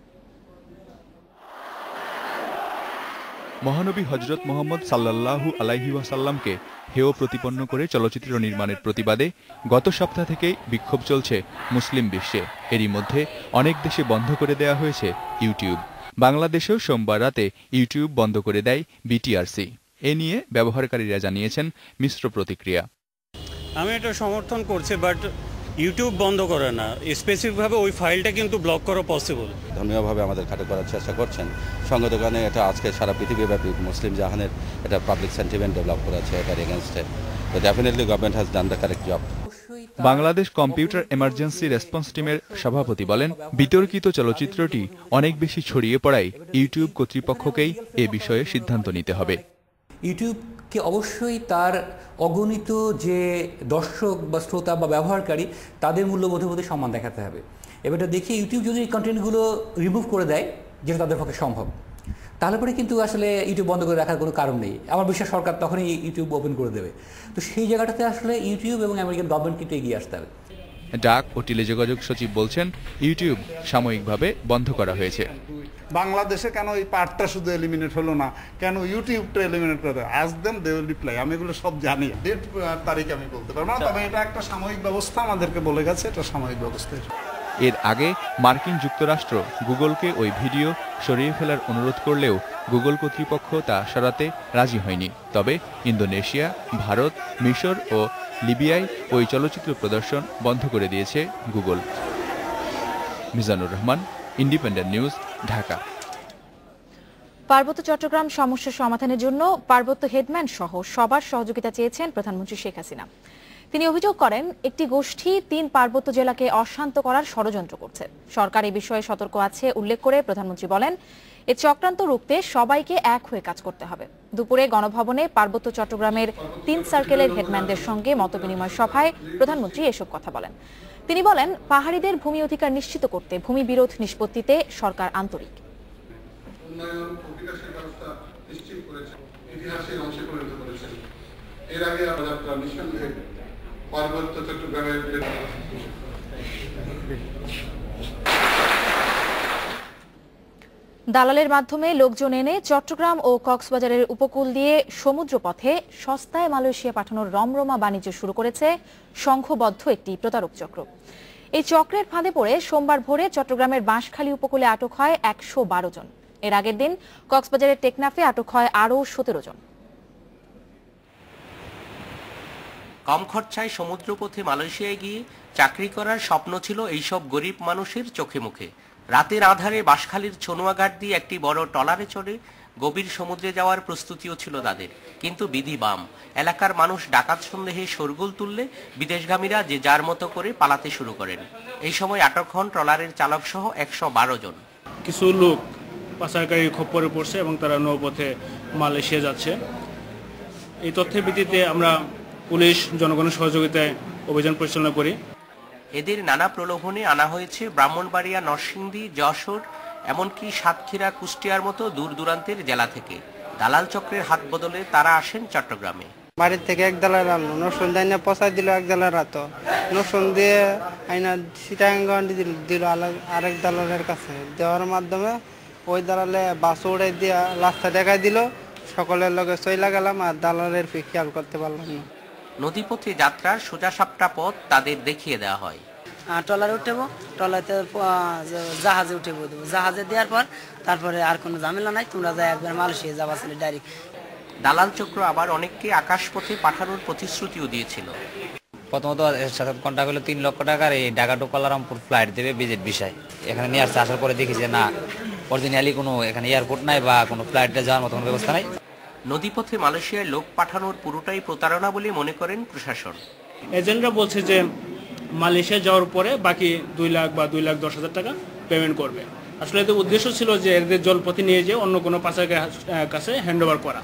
S16: মহানবী হযরত মুহাম্মদ সাল্লাল্লাহু আলাইহি ওয়াসাল্লামকে হেয় প্রতিপন্ন করে চলচ্চিত্র নির্মাণের প্রতিবাদে গত সপ্তাহ থেকে বিক্ষোভ চলছে মুসলিম বিশ্বে। এরই মধ্যে অনেক দেশে বন্ধ করে দেওয়া হয়েছে ইউটিউব। বাংলাদেশেও সোমবার রাতে ইউটিউব বন্ধ করে দেয় বিটিআরসি। এ নিয়ে ব্যবহারকারীরা জানিয়েছেন মিশ্র প্রতিক্রিয়া।
S17: আমি এটা সমর্থন করছি, বাট ইউটিউব বন্ধ করে না, স্পেসিফিকভাবে ওই ফাইলটা কিন্তু ব্লক করা পসিবল।
S18: ধর্মীয়ভাবে আমাদের খাটো করার চেষ্টা করছেন সংগঠনে। এটা আজকে সারা পৃথিবীব্যাপী মুসলিম জাহানের এটা পাবলিক সেন্টিমেন্ট ডেভেলপ করেছে এটার এগেনস্টে। তো definitely government has done the correct job.
S16: Bangladesh computer emergency response টিমের সভাপতি বলেন, বিতর্কিত চলচ্চিত্রটি অনেক বেশি ছড়িয়ে পড়ায় ইউটিউব কর্তৃপক্ষকেই এ বিষয়ে সিদ্ধান্ত নিতে হবে।
S19: ইউটিউবকে অবশ্যই তার অগণিত যে দর্শক বা শ্রোতা বা ব্যবহারকারী তাদের মূল্যবোধের মধ্যে সম্মান দেখাতে হবে। এবারটা দেখি ইউটিউব যদি এই কন্টেন্টগুলো রিমুভ করে দেয়, যেটা তাদের পক্ষে সম্ভব, তাহলে পরে কিন্তু আসলে ইউটিউব বন্ধ করে রাখার কোনো কারণ নেই। আমার বিশ্বাস সরকার তখনই ইউটিউব ওপেন করে দেবে। তো সেই জায়গাটাতে আসলে ইউটিউব এবং আমেরিকান গভর্নমেন্ট কিন্তু এগিয়ে আসতে হবে।
S16: ডাক ও টেলিযোগাযোগ সচিব বলছেন, ইউটিউব সাময়িকভাবে বন্ধ করা হয়েছে।
S20: বাংলাদেশে কেন এই পার্টটা শুধু এলিমিনেট হলো না, কেন ইউটিউবটা এলিমিনেট করে দেয়? আজ দেম দে উইল রিপ্লাই। আমি এগুলো সব জানি, ডেট তারিখ আমি বলতে পারবো না, তবে এটা একটা সাময়িক ব্যবস্থা, আমাদেরকে বলে গেছে এটা সাময়িক ব্যবস্থা।
S16: এর আগে মার্কিন যুক্তরাষ্ট্র গুগলকে ওই ভিডিও সরিয়ে ফেলার অনুরোধ করলেও গুগল কর্তৃপক্ষ তা সরাতে রাজি হয়নি। তবে ইন্দোনেশিয়া, ভারত, মিশর ও লিবিয়ায় ওই চলচ্চিত্র প্রদর্শন বন্ধ করে দিয়েছে Google. Mizanur Rahman, Independent News, Dhaka.
S1: পার্বত্য চট্টগ্রাম সমস্যা সমাধানের জন্য পার্বত্য হেডম্যান সহ সবার সহযোগিতা চেয়েছেন প্রধানমন্ত্রী শেখ হাসিনা। তিনি অভিযোগ করেন, একটি গোষ্ঠী 3 পার্বত্য জেলাকে অশান্ত করার ষড়যন্ত্র করছে। সরকার এই বিষয়ে সতর্ক আছে উল্লেখ করে প্রধানমন্ত্রী বলেন, এ চক্রান্ত রুখতে সবাইকে এক হয়ে কাজ করতে হবে। দুপুরে গণভবনে পার্বত্য চট্টগ্রামের 3 সার্কেলের হেডম্যানদের সঙ্গে মতবিনিময় সভায় প্রধানমন্ত্রী এসব কথা বলেন। তিনি বলেন, পাহাড়িদের ভূমি অধিকার নিশ্চিত করতে ভূমি বিরোধ নিষ্পত্তিতে সরকার আন্তরিক। দালালের মাধ্যমে লোকজন এনে চট্টগ্রাম ও কক্সবাজারের উপকূল দিয়ে সমুদ্রপথে সস্তায় মালয়েশিয়া পাঠানোর রমরমা বাণিজ্য শুরু করেছে সংঘবদ্ধ একটি প্রতারক চক্র। এই চক্রের ফাঁদে পড়ে সোমবার ভোরে চট্টগ্রামের বাঁশখালী উপকূলে আটক হয় 112 জন। এর আগের দিন কক্সবাজারের টেকনাফে আটক হয় আরও 17 জন।
S21: কম খরচায় সমুদ্রপথে মালয়েশিয়ায় গিয়ে চাকরি করার স্বপ্ন ছিল এইসব গরিব মানুষের চোখে মুখে। রাতের আধারে বাঁশখালীর ছনুয়াঘাট দিয়ে একটি বড় ট্রলারে চড়ে গভীর সমুদ্রে যাওয়ার প্রস্তুতিও ছিল তাদের, কিন্তু বিধি বাম। এলাকার মানুষ ডাকাত সন্দেহে শোরগোল তুললে বিদেশগামীরা যে যার মতো করে পালাতে শুরু করেন। এই সময় আটক হন ট্রলারের চালক সহ 112 জন।
S22: কিছু লোক পাচারকারীর খপ্পরে পড়ছে এবং তারা নৌপথে মালয়েশিয়া যাচ্ছে। এই তথ্যের ভিত্তিতে আমরা পুলিশ জনগণের সহযোগিতায় অভিযান পরিচালনা করি।
S21: এদের নানা প্রলোভনে আনা হয়েছে ব্রাহ্মণবাড়িয়া, নরসিংদী, যশোর, এমনকি সাতক্ষীরা, কুষ্টিয়ার মতো দূর দূরান্তের জেলা থেকে। দালাল চক্রের হাত বদলে তারা আসেন চট্টগ্রামে।
S23: বাড়ির থেকে এক দালাল আনলো, নরসন দিয়ে পচাই দিল এক দালাল রাত, নরসন দিয়ে আইনা সিটাঙ্গন দিল আরেক দালালের কাছে। দেওয়ার মাধ্যমে ওই দালালে বাস উড়াই দিয়া রাস্তা দেখাই দিল, সকলের লগে চইলা গেলাম আর দালালের খেয়াল করতে পারলাম না।
S21: নদীপথে যাত্রার সোজা সাপটা পথ তাদের দেখিয়ে দেওয়া হয়।
S24: ট্রলারে উঠেবো, ট্রলারতে জাহাজে উঠে দেবো, জাহাজে দেওয়ার পর তারপরে আর কোনো ঝামেলা নাই, তোমরা যা একবার মালয়েশিয়া যাবা ছিল ডাইরেক্ট।
S21: দালাল চক্র আবার অনেককে আকাশপথে পাঠানোর প্রতিশ্রুতিও দিয়েছিল।
S25: প্রথমত এর সাথে কন্ট্যাক্ট হলো 3 লক্ষ টাকার এই ঢাকা টু কুয়ালালামপুর ফ্লাইট দেবে ভিজিট বিষয়। এখানে নিয়ে আসছে, আসার পরে দেখি যে না, অরিজিনালি কোনো এখানে এয়ারপোর্ট নাই বা কোনো ফ্লাইটে যাওয়ার মতো কোনো ব্যবস্থা নাই।
S21: নদীপথে মালয়েশিয়ায় লোক পাঠানোর পুরোটাই প্রতারণা বলে মনে করেন প্রশাসন।
S22: এজেন্টরা বলছে যে মালয়েশিয়া যাওয়ার পরে বাকি 2 লাখ বা 2,10,000 টাকা পেমেন্ট করবে। আসলে এতে উদ্দেশ্য ছিল যে এদের জলপথে নিয়ে যেয়ে অন্য কোনো পাচারকারীর কাছে হ্যান্ডওভার করা।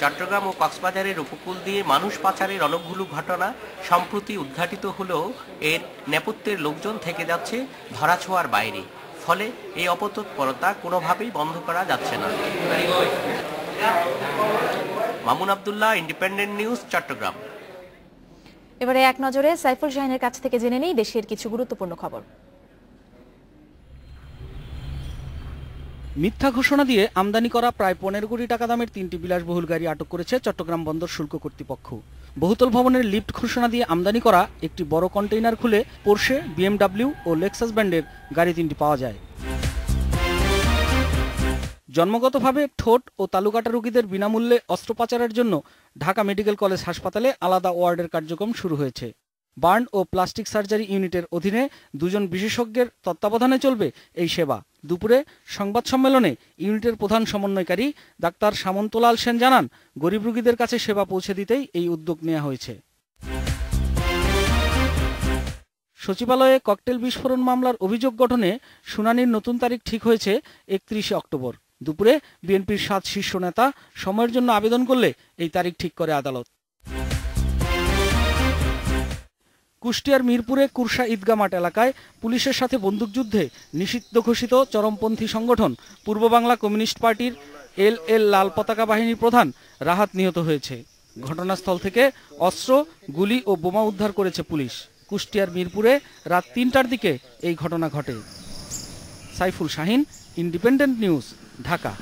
S21: চট্টগ্রাম ও কক্সবাজারের উপকূল দিয়ে মানুষ পাচারের অনেকগুলো ঘটনা সম্প্রতি উদ্ঘাটিত হলেও এর নেপথ্যের লোকজন থেকে যাচ্ছে ধরাছোঁয়ার বাইরে। ফলে এই অপতৎপরতা কোনোভাবেই বন্ধ করা যাচ্ছে না। Mamun Abdullah, Independent News, Chattogram.
S1: এবারে এক নজরে সাইফুল শাহিনের কাছ থেকে জেনে নেই দেশের কিছু গুরুত্বপূর্ণ খবর।
S26: মিথ্যা ঘোষণা দিয়ে আমদানি করা প্রায় 15 কোটি টাকা দামের 3টি বিলাসবহুল গাড়ি আটক করেছে চট্টগ্রাম বন্দর শুল্ক কর্তৃপক্ষ। বহুতল ভবনের লিফট ঘোষণা দিয়ে আমদানি করা একটি বড় কন্টেইনার খুলে পোর্শে, BMW ও লেক্সাস ব্র্যান্ডের গাড়ি 3টি পাওয়া যায়। জন্মগতভাবে ঠোঁট ও তালুকাটা রোগীদের বিনামূল্যে অস্ত্রোপচারের জন্য ঢাকা মেডিকেল কলেজ হাসপাতালে আলাদা ওয়ার্ডের কার্যক্রম শুরু হয়েছে। বার্ন ও প্লাস্টিক সার্জারি ইউনিটের অধীনে 2 জন বিশেষজ্ঞের তত্ত্বাবধানে চলবে এই সেবা। দুপুরে সংবাদ সম্মেলনে ইউনিটের প্রধান সমন্বয়কারী ডাক্তার সামন্তলাল সেন জানান, গরিব রোগীদের কাছে সেবা পৌঁছে দিতেই এই উদ্যোগ নেওয়া হয়েছে। সচিবালয়ে ককটেল বিস্ফোরণ মামলার অভিযোগ গঠনে শুনানির নতুন তারিখ ঠিক হয়েছে 31 অক্টোবর। দুপুরে বিএনপির 7 শীর্ষ নেতা সময়ের জন্য আবেদন করলে এই তারিখ ঠিক করে আদালত। কুষ্টিয়ার মিরপুরে কুরসা ঈদগাহ মাঠ এলাকায় পুলিশের সাথে বন্দুকযুদ্ধে নিষিদ্ধ ঘোষিত চরমপন্থী সংগঠন পূর্ব বাংলা কমিউনিস্ট পার্টির LL লাল পতাকা বাহিনীর প্রধান রাহাত নিহত হয়েছে। ঘটনাস্থল থেকে অস্ত্র, গুলি ও বোমা উদ্ধার করেছে পুলিশ। কুষ্টিয়ার মিরপুরে রাত 3টার দিকে এই ঘটনা ঘটে। Saiful Shahin, Independent News, Dhaka.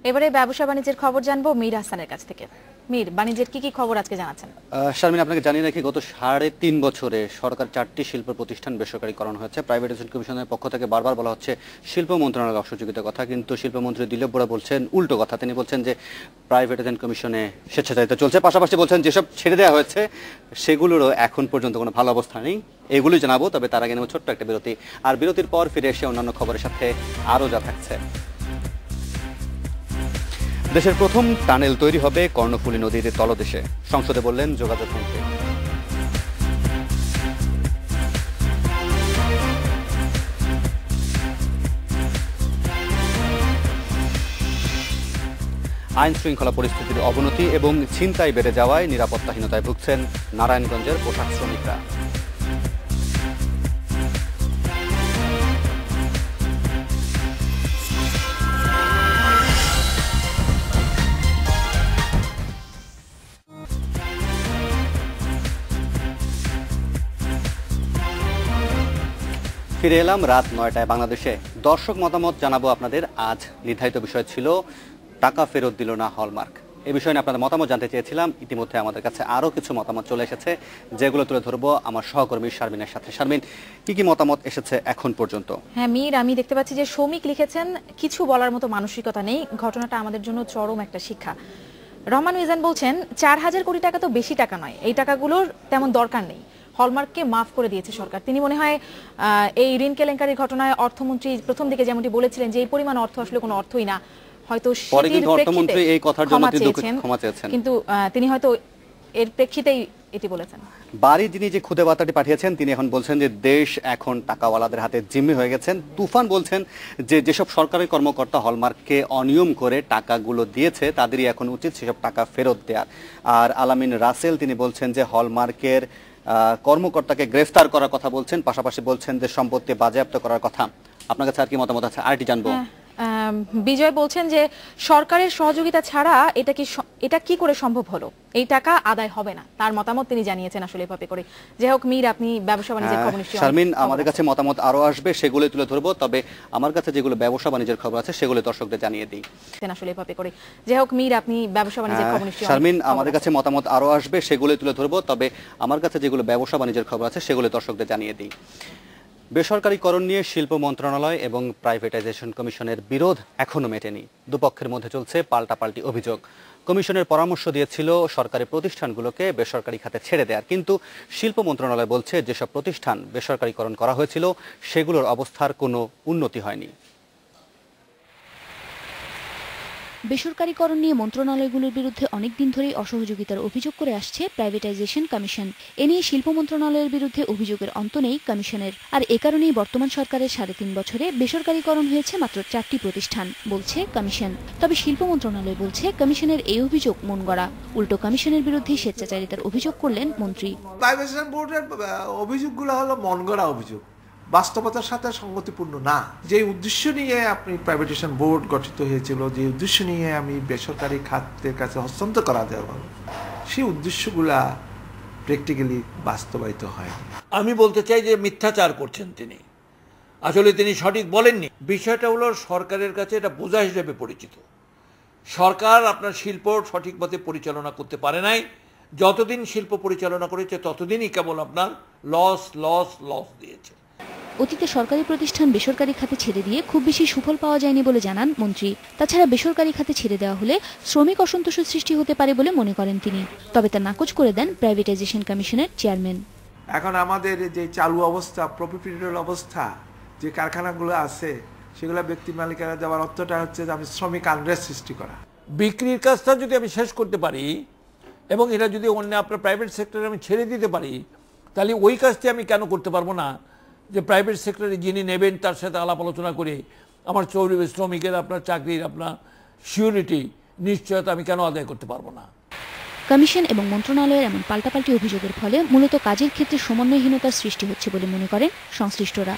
S1: এবারে ব্যবসা বাণিজ্যের খবর জানবো মীর হাসানের কাছ থেকে। মীর, বাণিজ্যের কি কি খবর আজকে জানাচ্ছেন?
S2: শারমিন, আপনাকে জানিয়ে রাখি, গত 3.5 বছরে সরকার 4টি শিল্প প্রতিষ্ঠান বেসরকারীকরণ হয়েছে। প্রাইভেটাইজেশন কমিশনের পক্ষ থেকে বারবার বলা হচ্ছে শিল্প মন্ত্রণালয়ের অসহযোগিতার কথা, কিন্তু শিল্পমন্ত্রী দিলীপ বড়া বলছেন উল্টো কথা। তিনি বলছেন যে প্রাইভেটাইজেশন কমিশনে স্বেচ্ছাচারিতা চলছে, পাশাপাশি বলছেন যেসব ছেড়ে দেওয়া হয়েছে সেগুলোরও এখন পর্যন্ত কোনো ভালো অবস্থা নেই। এগুলোই জানাবো, তবে তার আগে নেব ছোট্ট একটা বিরতি, আর বিরতির পর ফিরে এসে অন্যান্য খবরের সাথে আরও যা থাকছে। দেশের প্রথম টানেল তৈরি হবে কর্ণফুলী নদীর তলদেশে, সংসদে বললেন যোগাযোগ মন্ত্রী। আইন শৃঙ্খলা পরিস্থিতির অবনতি এবং ছিনতাই বেড়ে যাওয়ায় নিরাপত্তাহীনতায় ভুগছেন নারায়ণগঞ্জের পোশাক শ্রমিকরা। ফিরে এলাম রাত 9টায় বাংলাদেশে। দর্শক মতামত জানাবো আপনাদের। আজ নির্ধারিত বিষয় ছিল টাকা ফেরত দিল না হলমার্ক। এই বিষয়ে আপনাদের মতামত জানতে চেয়েছিলাম। ইতিমধ্যে আমাদের কাছে আরও কিছু মতামত চলে এসেছে, যেগুলো তুলে ধরবো আমার সহকর্মী শারমিনের সাথে। শারমিন, কি কি মতামত এসেছে এখন পর্যন্ত?
S1: হ্যাঁ মীর, আমি দেখতে পাচ্ছি যে শ্রমিক লিখেছেন কিছু বলার মতো মানসিকতা নেই, ঘটনাটা আমাদের জন্য চরম একটা শিক্ষা। রহমান মিজান বলছেন 4,000 কোটি টাকা তো বেশি টাকা নয়, এই টাকাগুলোর তেমন দরকার নেই, হলমার্ককে মাফ করে দিয়েছে সরকার। তিনি মনে হয় এই ঋণ কেলেঙ্কারির ঘটনায় অর্থমন্ত্রী প্রথম দিকে যেমনটি বলেছিলেন যে এই পরিমাণ অর্থ আসলে কোনো অর্থই না, হয়তো
S2: অর্থমন্ত্রী এই কথার জন্য ক্ষমা চেয়েছেন,
S1: কিন্তু তিনি হয়তো এর প্রেক্ষিতেই এটি বলেছেন।
S2: বাড়ি যিনি যে খুদে বার্তাটি পাঠিয়েছেন তিনি এখন বলছেন যে দেশ এখন টাকাওয়ালাদের হাতে জিম্মি হয়ে গেছেন। তুফান বলছেন যে যেসব সরকারি কর্মকর্তা হলমার্ককে অনিয়ম করে টাকাগুলো দিয়েছে তাদেরই এখন উচিত সেসব টাকা ফেরত দেওয়ার। আর আলামিন রাসেল তিনি বলছেন যে হলমার্কের কর্মকর্তাকে গ্রেফতার করার কথা বলছেন, পাশাপাশি বলছেন যে সম্পত্তি বাজেয়াপ্ত করার কথা। আপনার কাছে আর কি মতামত আছে আরটি জানবো।
S1: বিজয় বলছেন যে সরকারের সহযোগিতা ছাড়া এটা কি করে সম্ভব হলো, এই টাকা আদায় হবে না, তার মতামত তিনি জানিয়েছেন আসলে এভাবে করে। যাই হোক মীর, আপনি ব্যবসা বাণিজ্যের খবর নিশ্চয়ই
S2: শারমিন, আমাদের কাছে মতামত আরো আসবে, সেগুলো তুলে ধরবো, তবে আমার কাছে যেগুলো ব্যবসা বাণিজ্যের খবর আছে সেগুলো দর্শকদের জানিয়ে দিই
S1: আসলে এভাবে করে। যাই হোক মীর, আপনি ব্যবসা বাণিজ্যের খবর নিশ্চয়ই
S2: শারমিন, আমাদের কাছে মতামত আরো আসবে, সেগুলো তুলে ধরবো, তবে আমার কাছে যেগুলো ব্যবসা বাণিজ্যের খবর আছে সেগুলো দর্শকদের জানিয়ে দিই। বেসরকারীকরণ নিয়ে শিল্প মন্ত্রণালয় এবং প্রাইভেটাইজেশন কমিশনের বিরোধ এখনো মেটেনি। দুপক্ষের মধ্যে চলছে পাল্টাপাল্টি অভিযোগ। কমিশনের পরামর্শ দিয়েছিল সরকারি প্রতিষ্ঠানগুলোকে বেসরকারি খাতে ছেড়ে দেওয়ার, কিন্তু শিল্প মন্ত্রণালয় বলছে যেসব প্রতিষ্ঠান বেসরকারীকরণ করা হয়েছিল সেগুলোর অবস্থার কোনো উন্নতি হয়নি।
S3: বেসরকারীকরণ নিয়ে মন্ত্রণালয়গুলোর বিরুদ্ধে অনেকদিন ধরেই অসহযোগিতার অভিযোগ করে আসছে প্রাইভেটাইজেশন কমিশন। এ নিয়ে শিল্প মন্ত্রণালয়ের বিরুদ্ধে অভিযোগের অন্ত নেই কমিশনের। আর এ কারণেই বর্তমান সরকারের 3.5 বছরে বেসরকারীকরণ হয়েছে মাত্র 4টি প্রতিষ্ঠান বলছে কমিশন। তবে শিল্প মন্ত্রণালয় বলছে কমিশনের এই অভিযোগ মন গড়া। উল্টো কমিশনের বিরুদ্ধে স্বেচ্ছাচারিতার অভিযোগ করলেন মন্ত্রী।
S4: প্রাইভেটাইজেশন বোর্ডের অভিযোগগুলো হলো মন গড়া অভিযোগ, বাস্তবতার সাথে সঙ্গতিপূর্ণ না। যে উদ্দেশ্য নিয়ে আপনি প্রাইভেটাইজেশন বোর্ড গঠিত হয়েছিল, যে উদ্দেশ্য নিয়ে আমি বেসরকারি খাতের কাছে হস্তান্তর করা দেওয়া, সেই উদ্দেশ্যগুলা প্র্যাকটিক্যালি বাস্তবায়িত হয়।
S5: আমি বলতে চাই যে মিথ্যাচার করছেন তিনি, আসলে তিনি সঠিক বলেননি। বিষয়টা হলো সরকারের কাছে এটা বোঝা হিসেবে পরিচিত। সরকার আপনার শিল্প সঠিক পথে পরিচালনা করতে পারে নাই। যতদিন শিল্প পরিচালনা করেছে ততদিনই কেবল আপনার লস লস লস দিয়েছে।
S3: অতীতে সরকারি প্রতিষ্ঠান বেসরকারি খাতে ছেড়ে দিয়ে খুব বেশি সুফল পাওয়া যায়নি বলে জানান মন্ত্রী। তাছাড়া বেসরকারি খাতে ছেড়ে দেওয়া হলে শ্রমিক অসন্তোষের সৃষ্টি হতে পারে বলে মনে করেন তিনি। তবে তা নাকচ করে দেন প্রাইভেটাইজেশন কমিশনের চেয়ারম্যান।
S4: এখন আমাদের যে চালু অবস্থা, প্রফিটেবল অবস্থা, যে কারখানাগুলো আছে সেগুলো ব্যক্তি মালিকানা দেওয়ার অর্থটা হচ্ছে যে আমি শ্রমিক আনরেস্ট সৃষ্টি করা।
S5: বিক্রির কাজটা যদি আমি শেষ করতে পারি এবং এটা যদি অন্য আপনার প্রাইভেট সেক্টরে আমি ছেড়ে দিতে পারি, তাহলে ওই কাজটি আমি কেন করতে পারবো না? যে প্রাইভেট সেক্টরে যিনি নেবেন তার সাথে আলাপ আলোচনা করে আমার শ্রমিকের আপনার চাকরির আপনার সিউরিটি নিশ্চয়তা আমি কেন আদায় করতে পারবো না?
S3: কমিশন এবং মন্ত্রণালয়ের এমন পাল্টাপাল্টি অভিযোগের ফলে মূলত কাজের ক্ষেত্রে সমন্বয়হীনতার সৃষ্টি হচ্ছে বলে মনে করেন সংশ্লিষ্টরা।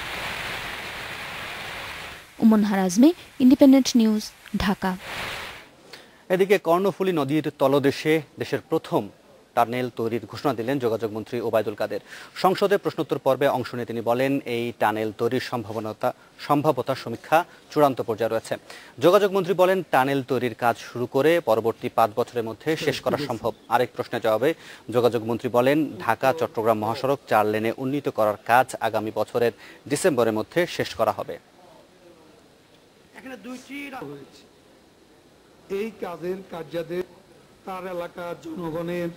S3: উমন হারাজমে, ইন্ডিপেন্ডেন্ট নিউজ, ঢাকা।
S2: এদিকে কর্ণফুলী নদীর তলদেশে দেশের প্রথম টানেল তৈরির ঘোষণা দিলেন যোগাযোগ মন্ত্রী ওবায়দুল কাদের। সংসদে প্রশ্নোত্তর পর্বে অংশ নিয়ে তিনি বলেন এই টানেল তৈরির সম্ভাব্যতা সমীক্ষা চূড়ান্ত পর্যায়ে রয়েছে। যোগাযোগ মন্ত্রী বলেন টানেল তৈরির কাজ শুরু করে পরবর্তী 5 বছরের মধ্যে শেষ করা সম্ভব। আরেক প্রশ্নের জবাবে যোগাযোগ মন্ত্রী বলেন ঢাকা চট্টগ্রাম মহাসড়ক 4 লেনে উন্নীত করার কাজ আগামী বছরের ডিসেম্বরের মধ্যে শেষ করা হবে।
S6: এখানে দুইটি এই কাজের কার্যাদেশ তার এলাকার জনগণের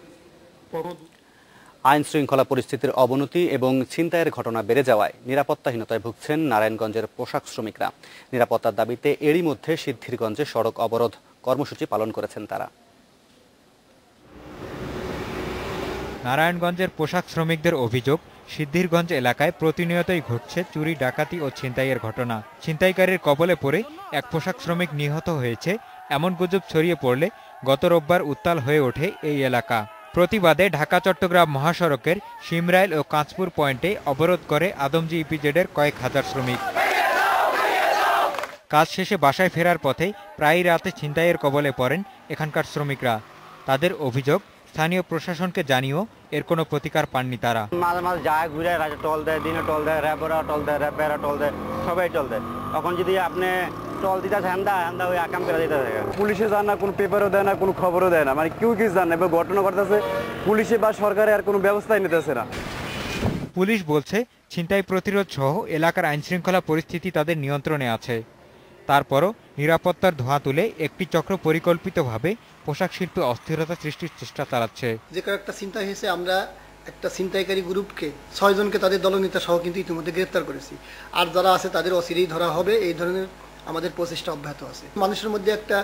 S2: আইন শৃঙ্খলা পরিস্থিতির অবনতি এবং ছিনতাইয়ের ঘটনা বেড়ে যাওয়ায় নিরাপত্তাহীনতায় ভুগছেন নারায়ণগঞ্জের পোশাক শ্রমিকরা। নিরাপত্তার দাবিতে এরই মধ্যে সিদ্ধিরগঞ্জে সড়ক অবরোধ কর্মসূচি পালন করেছেন তারা।
S7: নারায়ণগঞ্জের পোশাক শ্রমিকদের অভিযোগ, সিদ্ধিরগঞ্জ এলাকায় প্রতিনিয়তই ঘটছে চুরি, ডাকাতি ও ছিনতাইয়ের ঘটনা। ছিনতাইকারীর কবলে পড়ে এক পোশাক শ্রমিক নিহত হয়েছে এমন গুজব ছড়িয়ে পড়লে গত রোববার উত্তাল হয়ে ওঠে এই এলাকা। প্রতিবাদে ঢাকা চট্টগ্রাম মহাসড়কের শিমরাইল ও কাঁচপুর পয়েন্টে অবরোধ করে আদমজী ইপিজেডের কয়েক হাজার শ্রমিক। কাজ শেষে বাসায় ফেরার পথে প্রায় রাতে ছিনতাইয়ের কবলে পড়েন এখানকার শ্রমিকরা। তাদের অভিযোগ, স্থানীয় প্রশাসনকে জানিয়েও এর কোনো প্রতিকার পাননি তারা।
S9: মাঝে মাঝে যায় ঘুরে রাতে টল দেয়, দিনে টল দেয়, র্যাবেরা টল দেয়, র্যাবেরা টল দেয়, সবাই টল দেয়। এখন যদি আপনি টল দিতে হ্যান্দা ওই আকাম করে দিতে থাকে। পুলিশে যান না, কোনো পেপারও দেয় না, কোনো খবরও দেয় না, মানে কেউ কিছু জান না। এবার ঘটনা ঘটতেছে, পুলিশে বা সরকারে আর কোনো ব্যবস্থাই নিতেছে না।
S7: পুলিশ বলছে ছিনতাই প্রতিরোধ সহ এলাকার আইনশৃঙ্খলা পরিস্থিতি তাদের নিয়ন্ত্রণে আছে। তারপরও নিরাপত্তার ধোঁয়া তুলে একটি চক্র পরিকল্পিতভাবে পোশাক শিল্পে অস্থিরতা সৃষ্টির চেষ্টা চালাচ্ছে।
S8: যে একটা চিন্তা হয়েছে, আমরা একটা ছিনতাইকারী গ্রুপকে 6 জনকে তাদের দলনেতা সহ কিন্তু ইতিমধ্যে গ্রেফতার করেছি, আর যারা আছে তাদের অচিরেই ধরা হবে। এই ধরনের আমাদের প্রচেষ্টা অব্যাহত আছে। মানুষের মধ্যে একটা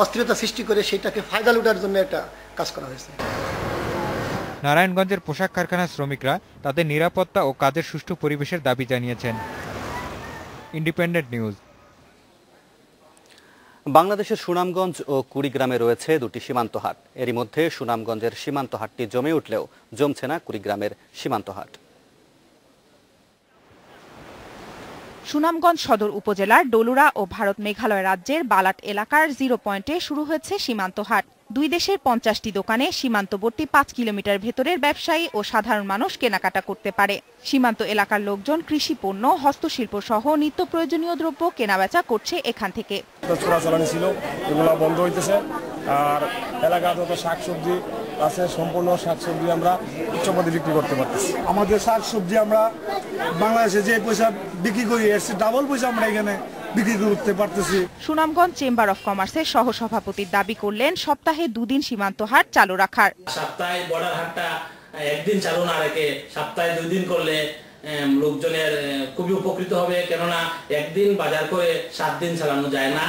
S8: অস্থিরতা সৃষ্টি করে সেটাকে ফায়দা লুটার জন্য একটা কাজ করা হয়েছে।
S7: নারায়ণগঞ্জের পোশাক কারখানার শ্রমিকরা তাদের নিরাপত্তা ও কাজের সুষ্ঠু পরিবেশের দাবি জানিয়েছেন। Independent news.
S2: বাংলাদেশের সুনামগঞ্জ ও কুড়িগ্রামে রয়েছে দুটি সীমান্ত হাট। এরই মধ্যে সুনামগঞ্জের সীমান্ত হাটটি জমে উঠলেও জমছে না কুড়িগ্রামের সীমান্ত হাট।
S10: সুনামগঞ্জ সদর উপজেলার ডলুরা ও ভারত মেঘালয় রাজ্যের বালাট এলাকার 0 পয়েন্টে শুরু হয়েছে সীমান্ত হাট। দুই দেশের 50টি দোকানে সীমান্তবর্তী 5 কিলোমিটার ভেতরের ব্যবসায়ী ও সাধারণ মানুষ কেনাকাটা করতে পারে। সীমান্ত এলাকার লোকজন কৃষি পণ্য, হস্তশিল্প সহ নিত্য প্রয়োজনীয় দ্রব্য কেনাবেচা করছে এখান থেকে।
S11: চোরাচালানি ছিল, এগুলো বন্ধ হইতেছে। আর এলাকার যত শাকসবজি আছে, সম্পূর্ণ শাকসবজি আমরা উচ্চপদে বিক্রি করতে পারতেছি। আমাদের শাকসবজি আমরা বাংলাদেশে যে পয়সা বিক্রি করি এর চেয়ে ডাবল পয়সা আমরা এখানে বিক্রি করতে পারতেছি।
S10: সুনামগঞ্জ চেম্বার অফ কমার্সের সহসভাপতির দাবি করলেন সপ্তাহে 2 দিন সীমান্ত হাট চালু রাখার।
S12: সপ্তাহে বর্ডার হাটটা একদিন চালু না রেখে সপ্তাহে 2 দিন করলে লোকজনের খুবই উপকৃত হবে, কেননা একদিন বাজার করে 7 দিন চালানো যায় না।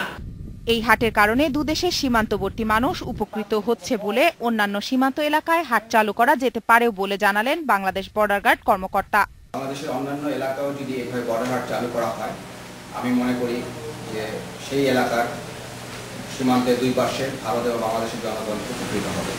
S10: এই হাটের কারণে দুদেশের সীমান্তবর্তী মানুষ উপকৃত হচ্ছে বলে অন্যান্য সীমান্ত এলাকায় হাট চালু করা যেতে পারেও বলে জানালেন বাংলাদেশ বর্ডার গার্ড কর্মকর্তা।
S13: বাংলাদেশের অন্যান্য এলাকাও যদি এভাবে বর্ডার হাট চালু করা হয়, আমি মনে করি যে সেই এলাকার সীমান্তের দুই পাশে ভারত এবং বাংলাদেশের জনগণ উপকৃত হবে।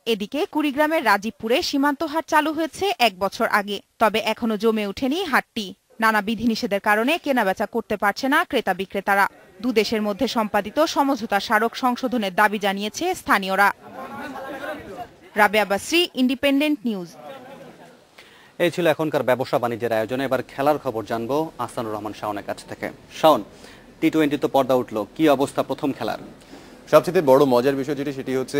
S10: এদিকে কুড়িগ্রামের রাজীবপুরে সীমান্ত হাট চালু হয়েছে 1 বছর আগে, তবে এখনো জমে ওঠেনি হাটটি। নানা বিধিনিষেধের কারণে কেনাবেচা করতে পারছে না ক্রেতা বিক্রেতারা। দুদেশের মধ্যে সম্পাদিত সমঝোতা স্মারক সংশোধনের দাবি জানিয়েছে স্থানীয়রা। Rabeya Basri, independent news.
S2: এই ছিল এখনকার ব্যবসা বাণিজ্যের আয়োজনে। এবার খেলার খবর জানবো আহসানুর রহমান শাওনের কাছ থেকে। শাওন, টি-20 তো পর্দা উঠলো, কি অবস্থা প্রথম খেলার?
S15: সবচেয়ে বড় মজার বিষয় যেটি সেটি হচ্ছে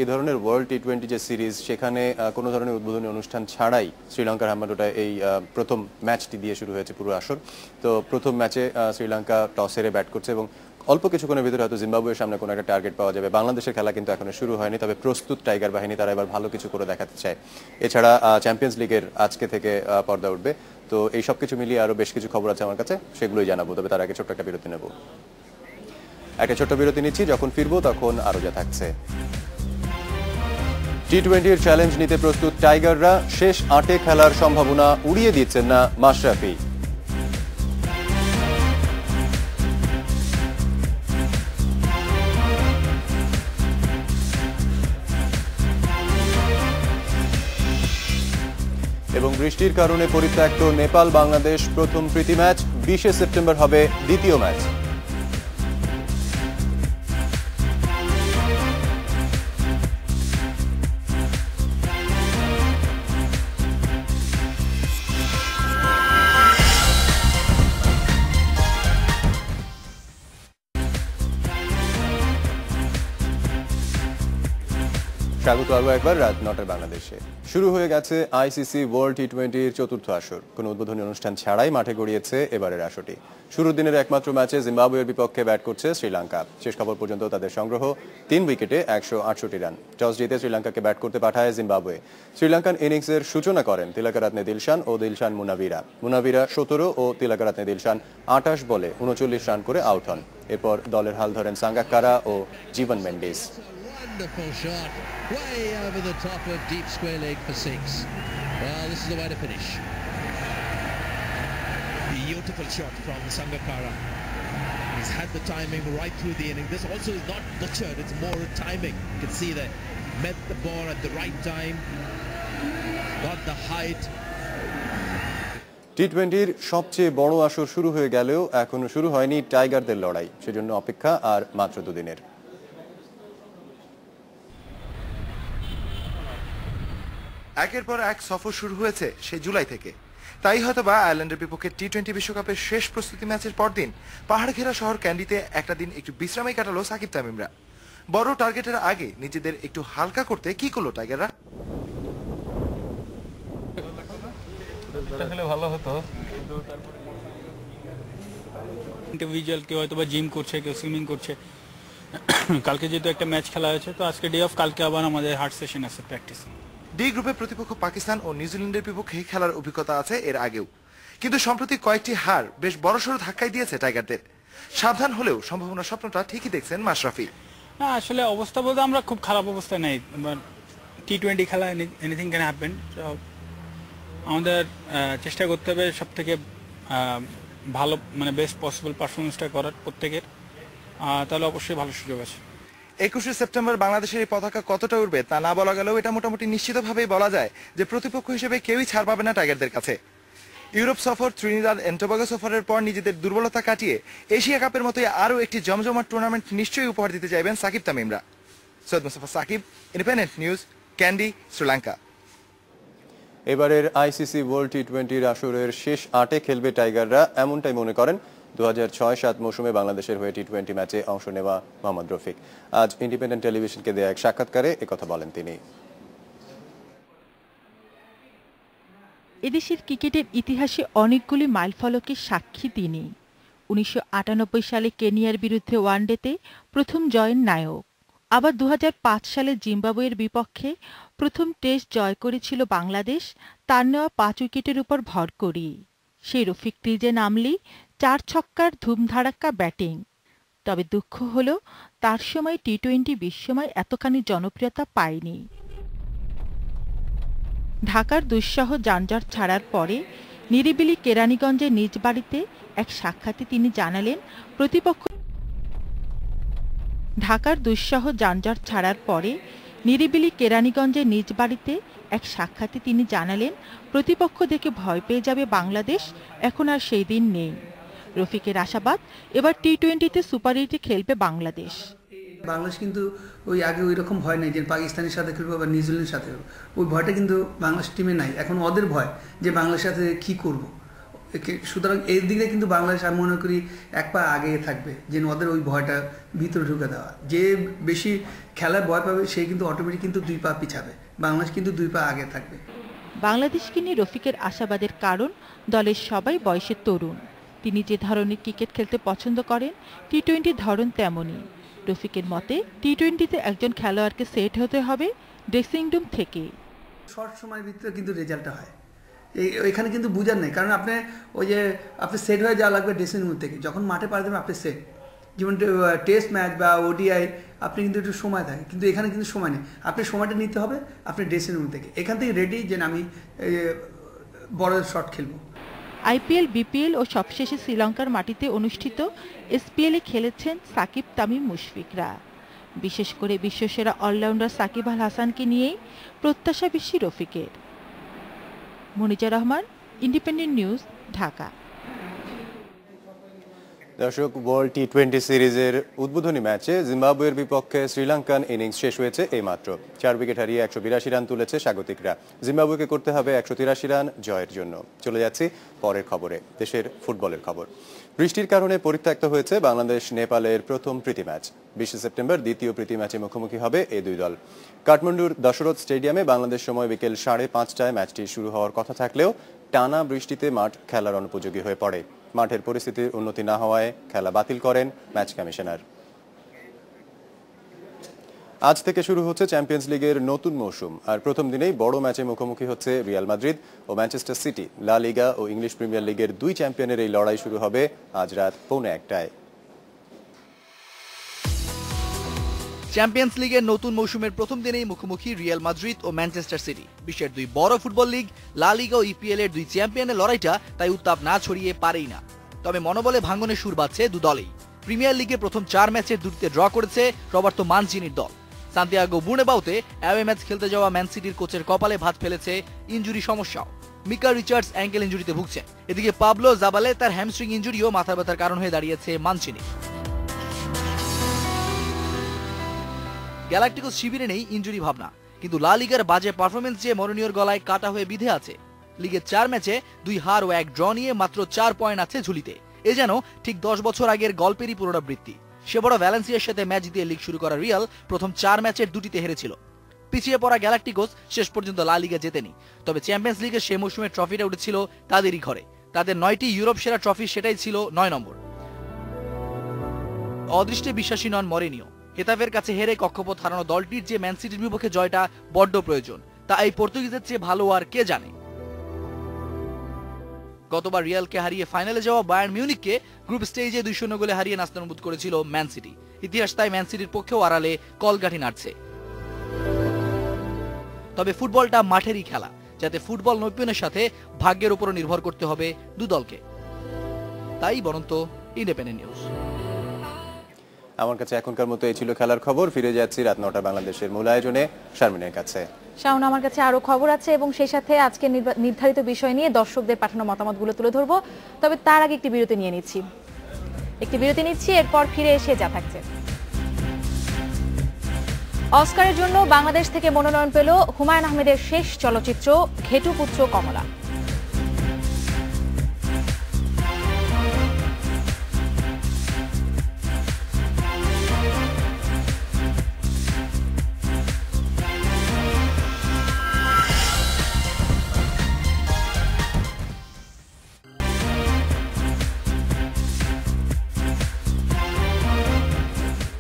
S15: এই ধরনের ওয়ার্ল্ড টি-20 যে সিরিজ, সেখানে কোনো ধরনের উদ্বোধনী অনুষ্ঠান ছাড়াই শ্রীলঙ্কার হাম্মাটোটায় এই প্রথম ম্যাচটি দিয়ে শুরু হয়েছে পুরো আসর। তো প্রথম ম্যাচে শ্রীলঙ্কা টস হেরে ব্যাট করছে এবং অল্প কিছুক্ষণের ভিতরে হয়তো জিম্বাবুয়ের সামনে কোনো একটা টার্গেট পাওয়া যাবে। বাংলাদেশের খেলা কিন্তু এখনো শুরু হয়নি, তবে প্রস্তুত টাইগার বাহিনী, তারা এবার ভালো কিছু করে দেখাতে চায়। এছাড়া চ্যাম্পিয়ন্স লিগের আজকে থেকে পর্দা উঠবে। তো এই সব কিছু মিলিয়ে আরও বেশ কিছু খবর আছে আমার কাছে, সেগুলোই জানাবো। তবে তার আগে ছোট্ট একটা বিরতি নেব। একটা ছোট্ট বিরতি নিচ্ছি, যখন ফিরবো তখন আরও যা থাকছে। টি-20 চ্যালেঞ্জ নিতে প্রস্তুত টাইগাররা, শেষ 8 খেলার সম্ভাবনা উড়িয়ে দিচ্ছেন না মাশরাফি। এবং বৃষ্টির কারণে পরিত্যক্ত নেপাল বাংলাদেশ প্রথম প্রীতি ম্যাচ। 20 সেপ্টেম্বর হবে দ্বিতীয় ম্যাচ। স্বাগত আরও একবার রাত 9টার বাংলাদেশে। শুরু হয়ে গেছে আইসিসি ওয়ার্ল্ড টি-20-র চতুর্থ আসর। কোনো উদ্বোধনী অনুষ্ঠান ছাড়াই মাঠে গড়িয়েছে এবারের আসরটি। শুরুর দিনের একমাত্র ম্যাচে জিম্বাবুয়ের বিপক্ষে ব্যাট করছে শ্রীলঙ্কা। শেষ খবর পর্যন্ত তাদের সংগ্রহ 3 উইকেটে 168 রান। টস জিতে শ্রীলঙ্কাকে ব্যাট করতে পাঠায় জিম্বাবুয়ে। শ্রীলঙ্কান ইনিংসের সূচনা করেন তিলকরাত্নে দিলশান ও দিলশান মুনাবিরা। মুনাবিরা 17 ও তিলকরাত্নে দিলশান 28 বলে 39 রান করে আউট হন। এরপর দলের হাল ধরেন সাঙ্গাক্কারা ও জীবন Mendis.
S27: Wonderful shot, way over the top of deep square leg for 6. Well, this is the way to finish. Beautiful shot from Sangakkara. He's had the timing right through the inning. This also is not butchered, it's more timing. You can see that met the ball at the right time, got the height.
S15: টি-20-র সবচেয়ে বড় আসর শুরু হয়ে গেলেও এখনো শুরু হয়নি টাইগারদের লড়াই। সেজন্য অপেক্ষা আর মাত্র 2 দিনের।
S28: একের পর এক সফর শুরু হয়েছে সেই জুলাই থেকে। তাই হয়তোবা আয়ারল্যান্ডের বিপক্ষে টি-20 বিশ্বকাপের শেষ প্রস্তুতি ম্যাচের পরদিন পাহাড় ঘেরা শহর ক্যান্ডিতে একটা দিন একটু বিশ্রামেই কাটালো সাকিব তামিমরা। বড় টার্গেটের আগে নিজেদের একটু হালকা করতে কি করলো টাইগাররা?
S11: ভালো হতো,
S22: ইন্ডিভিজুয়াল কেউ হয়তো বা জিম করছে, কেউ সুইমিং করছে, কালকে যেহেতু একটা ম্যাচ খেলা হয়েছে তো আজকে ডে অফ, কালকে আবার আমাদের হার্ড সেশন আছে প্র্যাকটিস।
S28: ডি গ্রুপের প্রতিপক্ষ পাকিস্তান ও নিউজিল্যান্ডের বিপক্ষে খেলার অভিজ্ঞতা আছে এর আগেও, কিন্তু সম্প্রতি কয়েকটি হার বেশ বড়সড় ধাক্কাই দিয়েছে টাইগারদের। সাবধান হলেও সম্ভাবনা স্বপ্নটা ঠিকই দেখছেন মাশরাফি।
S22: না আসলে অবস্থা বলতে আমরা খুব খারাপ অবস্থায় নেই, টি-20 খেলা এনিথিং ক্যান হ্যাপেন। আমাদের চেষ্টা করতে হবে সব থেকে ভালো মানে বেস্ট পসিবল পারফরমেন্সটা করার প্রত্যেকের, তাহলে অবশ্যই ভালো সুযোগ আছে।
S28: 21শে সেপ্টেম্বর বাংলাদেশের এই পতাকা কতটা উঠবে তা না বলা গেলেও এটা মোটামুটি নিশ্চিতভাবেই বলা যায় যে প্রতিপক্ষ হিসেবে কেউই ছাড় পাবে না টাইগারদের কাছে। ইউরোপ সফর, ত্রিনিদাদ এন্ড টোবাগো সফরের পর নিজেদের দুর্বলতা কাটিয়ে এশিয়া কাপের মতোই আরও একটি জমজমাট টুর্নামেন্ট নিশ্চয়ই উপহার দিতে চাইবেন সাকিব তামিমরা। Syed Mustafa Shakib, Independent News, Kandy, Sri Lanka.
S15: এবারের আইসিসি ওয়ার্ল্ড টি-20 আসরের শেষ 8-এ খেলবে টাইগাররা, এমনটাই মনে করেন 2006-07 মৌসুমে বাংলাদেশের হয়ে টি-20 ম্যাচে অংশ নেওয়া মোহাম্মদ রফিক। আজ ইন্ডিপেন্ডেন্ট টেলিভিশনকে দেয়া এক সাক্ষাৎকারে একথা বলেন তিনি।
S14: এদেশের ক্রিকেটের ইতিহাসে অনেকগুলি মাইলফলকের সাক্ষী তিনি। 1998 সালে কেনিয়ার বিরুদ্ধে ওয়ানডেতে প্রথম জয়ের নায়ক। আবার 2005 সালে জিম্বাবুয়ের বিপক্ষে প্রথম টেস্ট জয় করেছিল বাংলাদেশ, তার নেওয়া 5 উইকেটের উপর ভর করি। সেই রফিক ক্রিজে নামলেই 4 ছক্কার ধুমধাড়াক্কা ব্যাটিং। তবে দুঃখ হল তার সময় টি-20 বিশ্বময় এতখানি জনপ্রিয়তা পায়নি। ঢাকার দুঃসহ যানজট ছাড়ার পরে নিরিবিলি কেরানীগঞ্জের নিজ বাড়িতে এক সাক্ষাতে তিনি জানালেন প্রতিপক্ষ ঢাকার দুঃসহ যানজট ছাড়ার পরে নিরিবিলি কেরানীগঞ্জের নিজ বাড়িতে এক সাক্ষাতে তিনি জানালেন প্রতিপক্ষ দেখে ভয় পেয়ে যাবে বাংলাদেশ, এখন আর সেই দিন নেই। রফিকের আশাবাদ এবার টি-20তে সুপার 8-এ খেলবে বাংলাদেশ।
S16: বাংলাদেশ কিন্তু ওই আগে ওই রকম ভয় নেই যে পাকিস্তানের সাথে খেলবো বা নিউজিল্যান্ডের সাথে, ওই ভয়টা কিন্তু বাংলাদেশ টিমে নাই। এখন ওদের ভয় যে বাংলাদেশের সাথে কি করব, সুতরাং এই দিকে কিন্তু বাংলাদেশ আমি মনে করি এক পা আগে থাকবে, যে ওদের ওই ভয়টা ভিতরে ঢুকে দেওয়া। যে বেশি খেলার ভয় পাবে সে কিন্তু অটোমেটিক কিন্তু 2 পা পিছাবে, বাংলাদেশ কিন্তু 2 পা আগে থাকবে।
S14: বাংলাদেশকে নিয়ে রফিকের আশাবাদের কারণ দলের সবাই বয়সের তরুণ। তিনি যে ধরনের ক্রিকেট খেলতে পছন্দ করেন টি-20 ধরন তেমনই। রফিকের মতে টি-20তে একজন খেলোয়াড়কে সেট হতে হবে ড্রেসিং রুম থেকে।
S16: শর্ট সময়ের ভিতরে কিন্তু রেজাল্টটা হয়, এখানে কিন্তু বুঝার নেই। কারণ আপনি ওই যে আপনি সেট হয়ে যাওয়া লাগবে ড্রেসিং রুম থেকে, যখন মাঠে পাড়া দেবেন আপনি সেট। যেমন টেস্ট ম্যাচ বা ওডিআই আপনি কিন্তু একটু সময় থাকে, কিন্তু এখানে কিন্তু সময় নেই। আপনি সময়টা নিতে হবে আপনি ড্রেসিং রুম থেকে, এখান থেকে রেডি যে আমি বড় শট খেলবো।
S14: আইপিএল, বিপিএল ও সবশেষে শ্রীলঙ্কার মাটিতে অনুষ্ঠিত এসপিএলে খেলেছেন সাকিব, তামিম, মুশফিকরা। বিশেষ করে বিশ্বসেরা অলরাউন্ডার সাকিব আল হাসানকে নিয়েই প্রত্যাশা বেশি রফিকের। Moniza Rahman, Independent News, Dhaka.
S15: দর্শক, ওয়ার্ল্ড টি-20 সিরিজের উদ্বোধনী ম্যাচে জিম্বাবুয়ের বিপক্ষে শ্রীলঙ্কান ইনিংস শেষ হয়েছে এইমাত্র। 4 উইকেট হারিয়ে 182 রান তুলেছে স্বাগতিকরা। জিম্বাবুয়েকে করতে হবে 183 রান জয়ের জন্য। চলে যাচ্ছি পরের খবরে, দেশের ফুটবলের খবর। বৃষ্টির কারণে পরিত্যক্ত হয়েছে বাংলাদেশ নেপালের প্রথম প্রীতি ম্যাচ। 20 সেপ্টেম্বর দ্বিতীয় প্রীতি ম্যাচে মুখোমুখি হবে এই দুই দল। কাঠমান্ডুর দশরথ স্টেডিয়ামে বাংলাদেশ সময় বিকেল 5:30টায় ম্যাচটি শুরু হওয়ার কথা থাকলেও টানা বৃষ্টিতে মাঠ খেলার অনুপযোগী হয়ে পড়ে। মাঠের পরিস্থিতির উন্নতি না হওয়ায় খেলা বাতিল করেন ম্যাচ কমিশনার। আজ থেকে শুরু হচ্ছে চ্যাম্পিয়ন্স লিগের নতুন মৌসুম, আর প্রথম দিনেই বড় ম্যাচে মুখোমুখি হচ্ছে রিয়াল মাদ্রিদ ও ম্যানচেস্টার সিটি। লা লিগা ও ইংলিশ প্রিমিয়ার লিগের 2 চ্যাম্পিয়নের এই লড়াই শুরু হবে আজ রাত 1:15টায়।
S17: চ্যাম্পিয়ন্স লিগের নতুন মৌসুমের প্রথম দিনেই মুখোমুখি রিয়াল মাদ্রিদ ও ম্যানচেস্টার সিটি। বিশ্বের 2 বড় ফুটবল লিগ লা লিগা ও ইপিএল এর 2 চ্যাম্পিয়নের লড়াইটা তাই উত্তাপ না ছড়িয়ে পারেই না। তবে মনোবলে ভাঙনের সুর বাজছে দু দলেই। প্রিমিয়ার লিগে প্রথম 4 ম্যাচের 2টিতে ড্র করেছে রবার্তো মানচিনির দল। সান্তিয়াগো বুর্নেবাউতে অ্যাওয়ে ম্যাচ খেলতে যাওয়া ম্যান সিটির কোচের কপালে ভাঁজ ফেলেছে ইনজুরি সমস্যাও। মিকা রিচার্ডস অ্যাঙ্কেল ইনজুরিতে ভুগছেন। এদিকে পাবলো জাবালে তার হ্যামস্ট্রিং ইনজুরিও মাথা ব্যথার কারণ হয়ে দাঁড়িয়েছে মানচিনি। গ্যালাক্টিকোস শিবিরে নেই ইনজুরি ভাবনা, কিন্তু লা লিগার বাজে পারফরমেন্স যে মরনিয়র গলায় কাটা হয়ে বিধে আছে। লিগের 4 ম্যাচে 2 হার ও 1 ড্র নিয়ে মাত্র 4 পয়েন্ট আছে ঝুলিতে। এ যেন ঠিক 10 বছর আগের গল্পেরই পুনরাবৃত্তি। সে বড় ভ্যালেন্সিয়ার সাথে ম্যাচ দিয়ে লিগ শুরু করা রিয়াল প্রথম 4 ম্যাচের 2টিতে হেরেছিল। পিছিয়ে পড়া গ্যালাক্টিকোস শেষ পর্যন্ত লা লিগা জেতেনি, তবে চ্যাম্পিয়ন্স লিগের সেই মৌসুমে ট্রফিটা উঠেছিল তাদেরই ঘরে। তাদের 9টি ইউরোপ সেরা ট্রফি, সেটাই ছিল 9 নম্বর। অদৃষ্টে বিশ্বাসী নন মরিনিও। হেতাফের কাছে হেরে কক্ষপথ হারানো দলটির যে ম্যান সিটির বিপক্ষে জয়টা বড্ড প্রয়োজন, তা এই পর্তুগিজের চেয়ে ভালো আর কে জানে। গতবার রিয়ালকে হারিয়ে ফাইনালে যাওয়া বায়ার্ন মিউনিখকে গ্রুপ স্টেজে 2-0 গোলে হারিয়ে নাস্তানাবুদ করেছিল ম্যান সিটি। ইতিহাস তাই ম্যান সিটির পক্ষেও আড়ালে কলকাঠি নাড়ছে। তবে ফুটবলটা মাঠেরই খেলা, যাতে ফুটবল নৈপুণ্যের সাথে ভাগ্যের উপরও নির্ভর করতে হবে দু দলকে। তাই বরন্ত ইন্ডিপেন্ডেন্ট নিউজ।
S15: আমার কাছে এখনকার মতো এই ছিল খেলার খবর। ফিরে যাচ্ছি রাত 9টা বাংলাদেশের মূল আয়োজনে শারমিনের কাছে।
S1: শাওন, আমার কাছে আরো খবর আছে এবং সেই সাথে আজকে নির্ধারিত বিষয় নিয়ে দর্শকদের পাঠানো মতামতগুলো তুলে ধরবো। তবে তার আগে একটি বিরতি নিচ্ছি, এরপর ফিরে এসে যা থাকছে। অস্কারের জন্য বাংলাদেশ থেকে মনোনয়ন পেল হুমায়ুন আহমেদের শেষ চলচ্চিত্র ঘেটুপুত্র কমলা।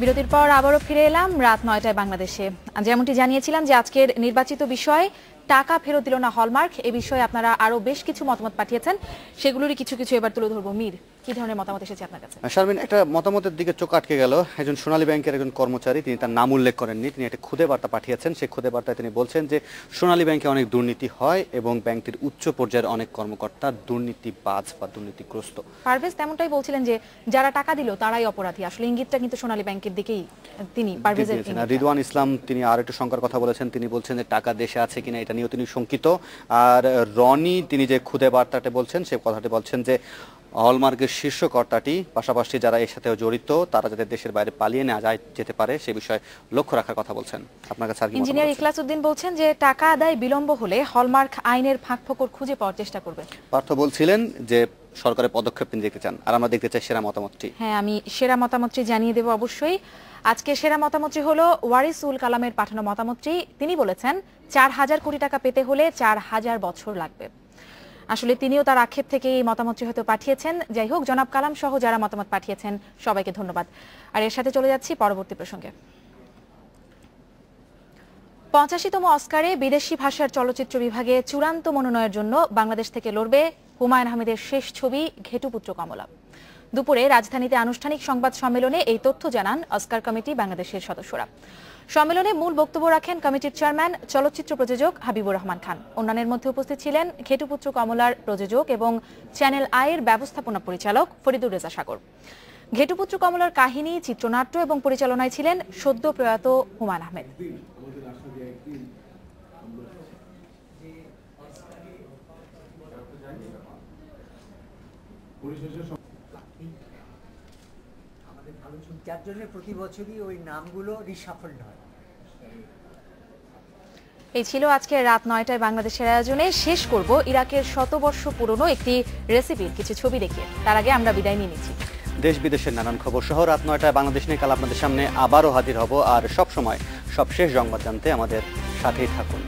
S1: বিরতির পর আবারও ফিরে এলাম রাত 9টায় বাংলাদেশে। যেমনটি জানিয়েছিলাম যে আজকের নির্বাচিত বিষয় টাকা ফেরত দিল না হলমার্ক, এ বিষয়ে আপনারা আরো বেশ কিছু মতামত পাঠিয়েছেন, সেগুলোরই কিছু কিছু এবার তুলে ধরবো। মীর, কি ধরনের মতামত এসেছে আপনার কাছে?
S2: শারমিন, একটা মতামতের দিকে চোখ আটকে গেল। একজন সোনালী ব্যাংকের একজন কর্মচারী, তিনি তার নাম উল্লেখ করেননি, তিনি একটা খুদে বার্তা পাঠিয়েছেন। সেই খুদে বার্তায় তিনি বলছেন যে সোনালী ব্যাংকে অনেক দুর্নীতি হয় এবং ব্যাংকটির উচ্চ পর্যায়ের অনেক কর্মকর্তা দুর্নীতিবাজ বা দুর্নীতিগ্রস্ত।
S1: পারভেজ তেমনটাই বলছিলেন যে যারা টাকা দিল তারাই অপরাধী। আসলে ইঙ্গিতটা কিন্তু সোনালী ব্যাংকের দিকেই তিনি পারভেজের।
S2: রিদওয়ান ইসলাম তিনি আর একটু শঙ্কার কথা বলেছেন, তিনি বলছেন যে টাকা দেশে আছে কিনা এটা নিয়েও তিনি শঙ্কিত। আর রনি তিনি যে খুদে বার্তাটা বলছেন সে কথাটি বলছেন যে হলমার্কের শীর্ষ কর্তাটি পাশাপাশি যারা এর সাথে জড়িত তারা যাতে দেশের বাইরে পালিয়ে না যেতে পারে সে বিষয়ে লক্ষ্য রাখার কথা বলছেন। আপনার কাছে
S1: ইঞ্জিনিয়ার ইখলাস উদ্দিন বলছেন যে টাকা আদায় বিলম্ব হলে হলমার্ক আইনের ফাঁকফোকর খুঁজে পাওয়ার চেষ্টা করবে।
S2: পার্থ বলছিলেন যে সরকারের পদক্ষেপ তিনি দেখতে চান, আর আমরা দেখতে চাই সেরা মতামতটি।
S1: হ্যাঁ, আমি সেরা মতামতটি জানিয়ে দেব অবশ্যই। আজকে সেরা মতামতটি হলো ওয়ারিসুল কালামের পাঠানো মতামতটি। তিনি বলেছেন 4000 কোটি টাকা পেতে হলে 4000 বছর লাগবে। আসলে তিনিও তার আক্ষেপ থেকে এই মতামতটি হয়তো পাঠিয়েছেন। যাই হোক, জনাব কালাম সহ যারা মতামত পাঠিয়েছেন সবাইকে ধন্যবাদ। আর এর সাথে চলে যাচ্ছি পরবর্তী প্রসঙ্গে। 85তম অস্কারে বিদেশি ভাষার চলচ্চিত্র বিভাগে চূড়ান্ত মনোনয়নের জন্য বাংলাদেশ থেকে লড়বে হুমায়ুন আহমেদের শেষ ছবি ঘেটুপুত্র কমলা। দুপুরে রাজধানীতে আনুষ্ঠানিক সংবাদ সম্মেলনে এই তথ্য জানান অস্কার কমিটি বাংলাদেশের সদস্যরা। সম্মেলনে মূল বক্তব্য রাখেন কমিটির চেয়ারম্যান চলচ্চিত্র প্রযোজক হাবিবুর রহমান খান। অন্যান্যের মধ্যে উপস্থিত ছিলেন ঘেটুপুত্র কমলার প্রযোজক এবং চ্যানেল আই-এর ব্যবস্থাপনা পরিচালক ফরিদুর রেজা সাগর। ঘেটুপুত্র কমলার কাহিনী, চিত্রনাট্য এবং পরিচালনায় ছিলেন সদ্য প্রয়াত হুমায়ুন আহমেদ।
S18: যার জন্য প্রতি বছরই ওই নামগুলো রিশাফলড হয়।
S1: এই ছিল আজকে রাত 9টায় বাংলাদেশের আয়োজনে। শেষ করব ইরাকের শতবর্ষ পুরনো একটি রেসিপির কিছু ছবি দেখিয়ে। তার আগে আমরা বিদায় নিয়ে নিচ্ছি।
S2: দেশ বিদেশের নানান খবর সহ রাত 9টায় বাংলাদেশ নিয়ে কাল আপনাদের সামনে আবারও হাজির হব। আর সব সময় সবশেষ সংবাদ জানতে আমাদের সাথেই থাকুন।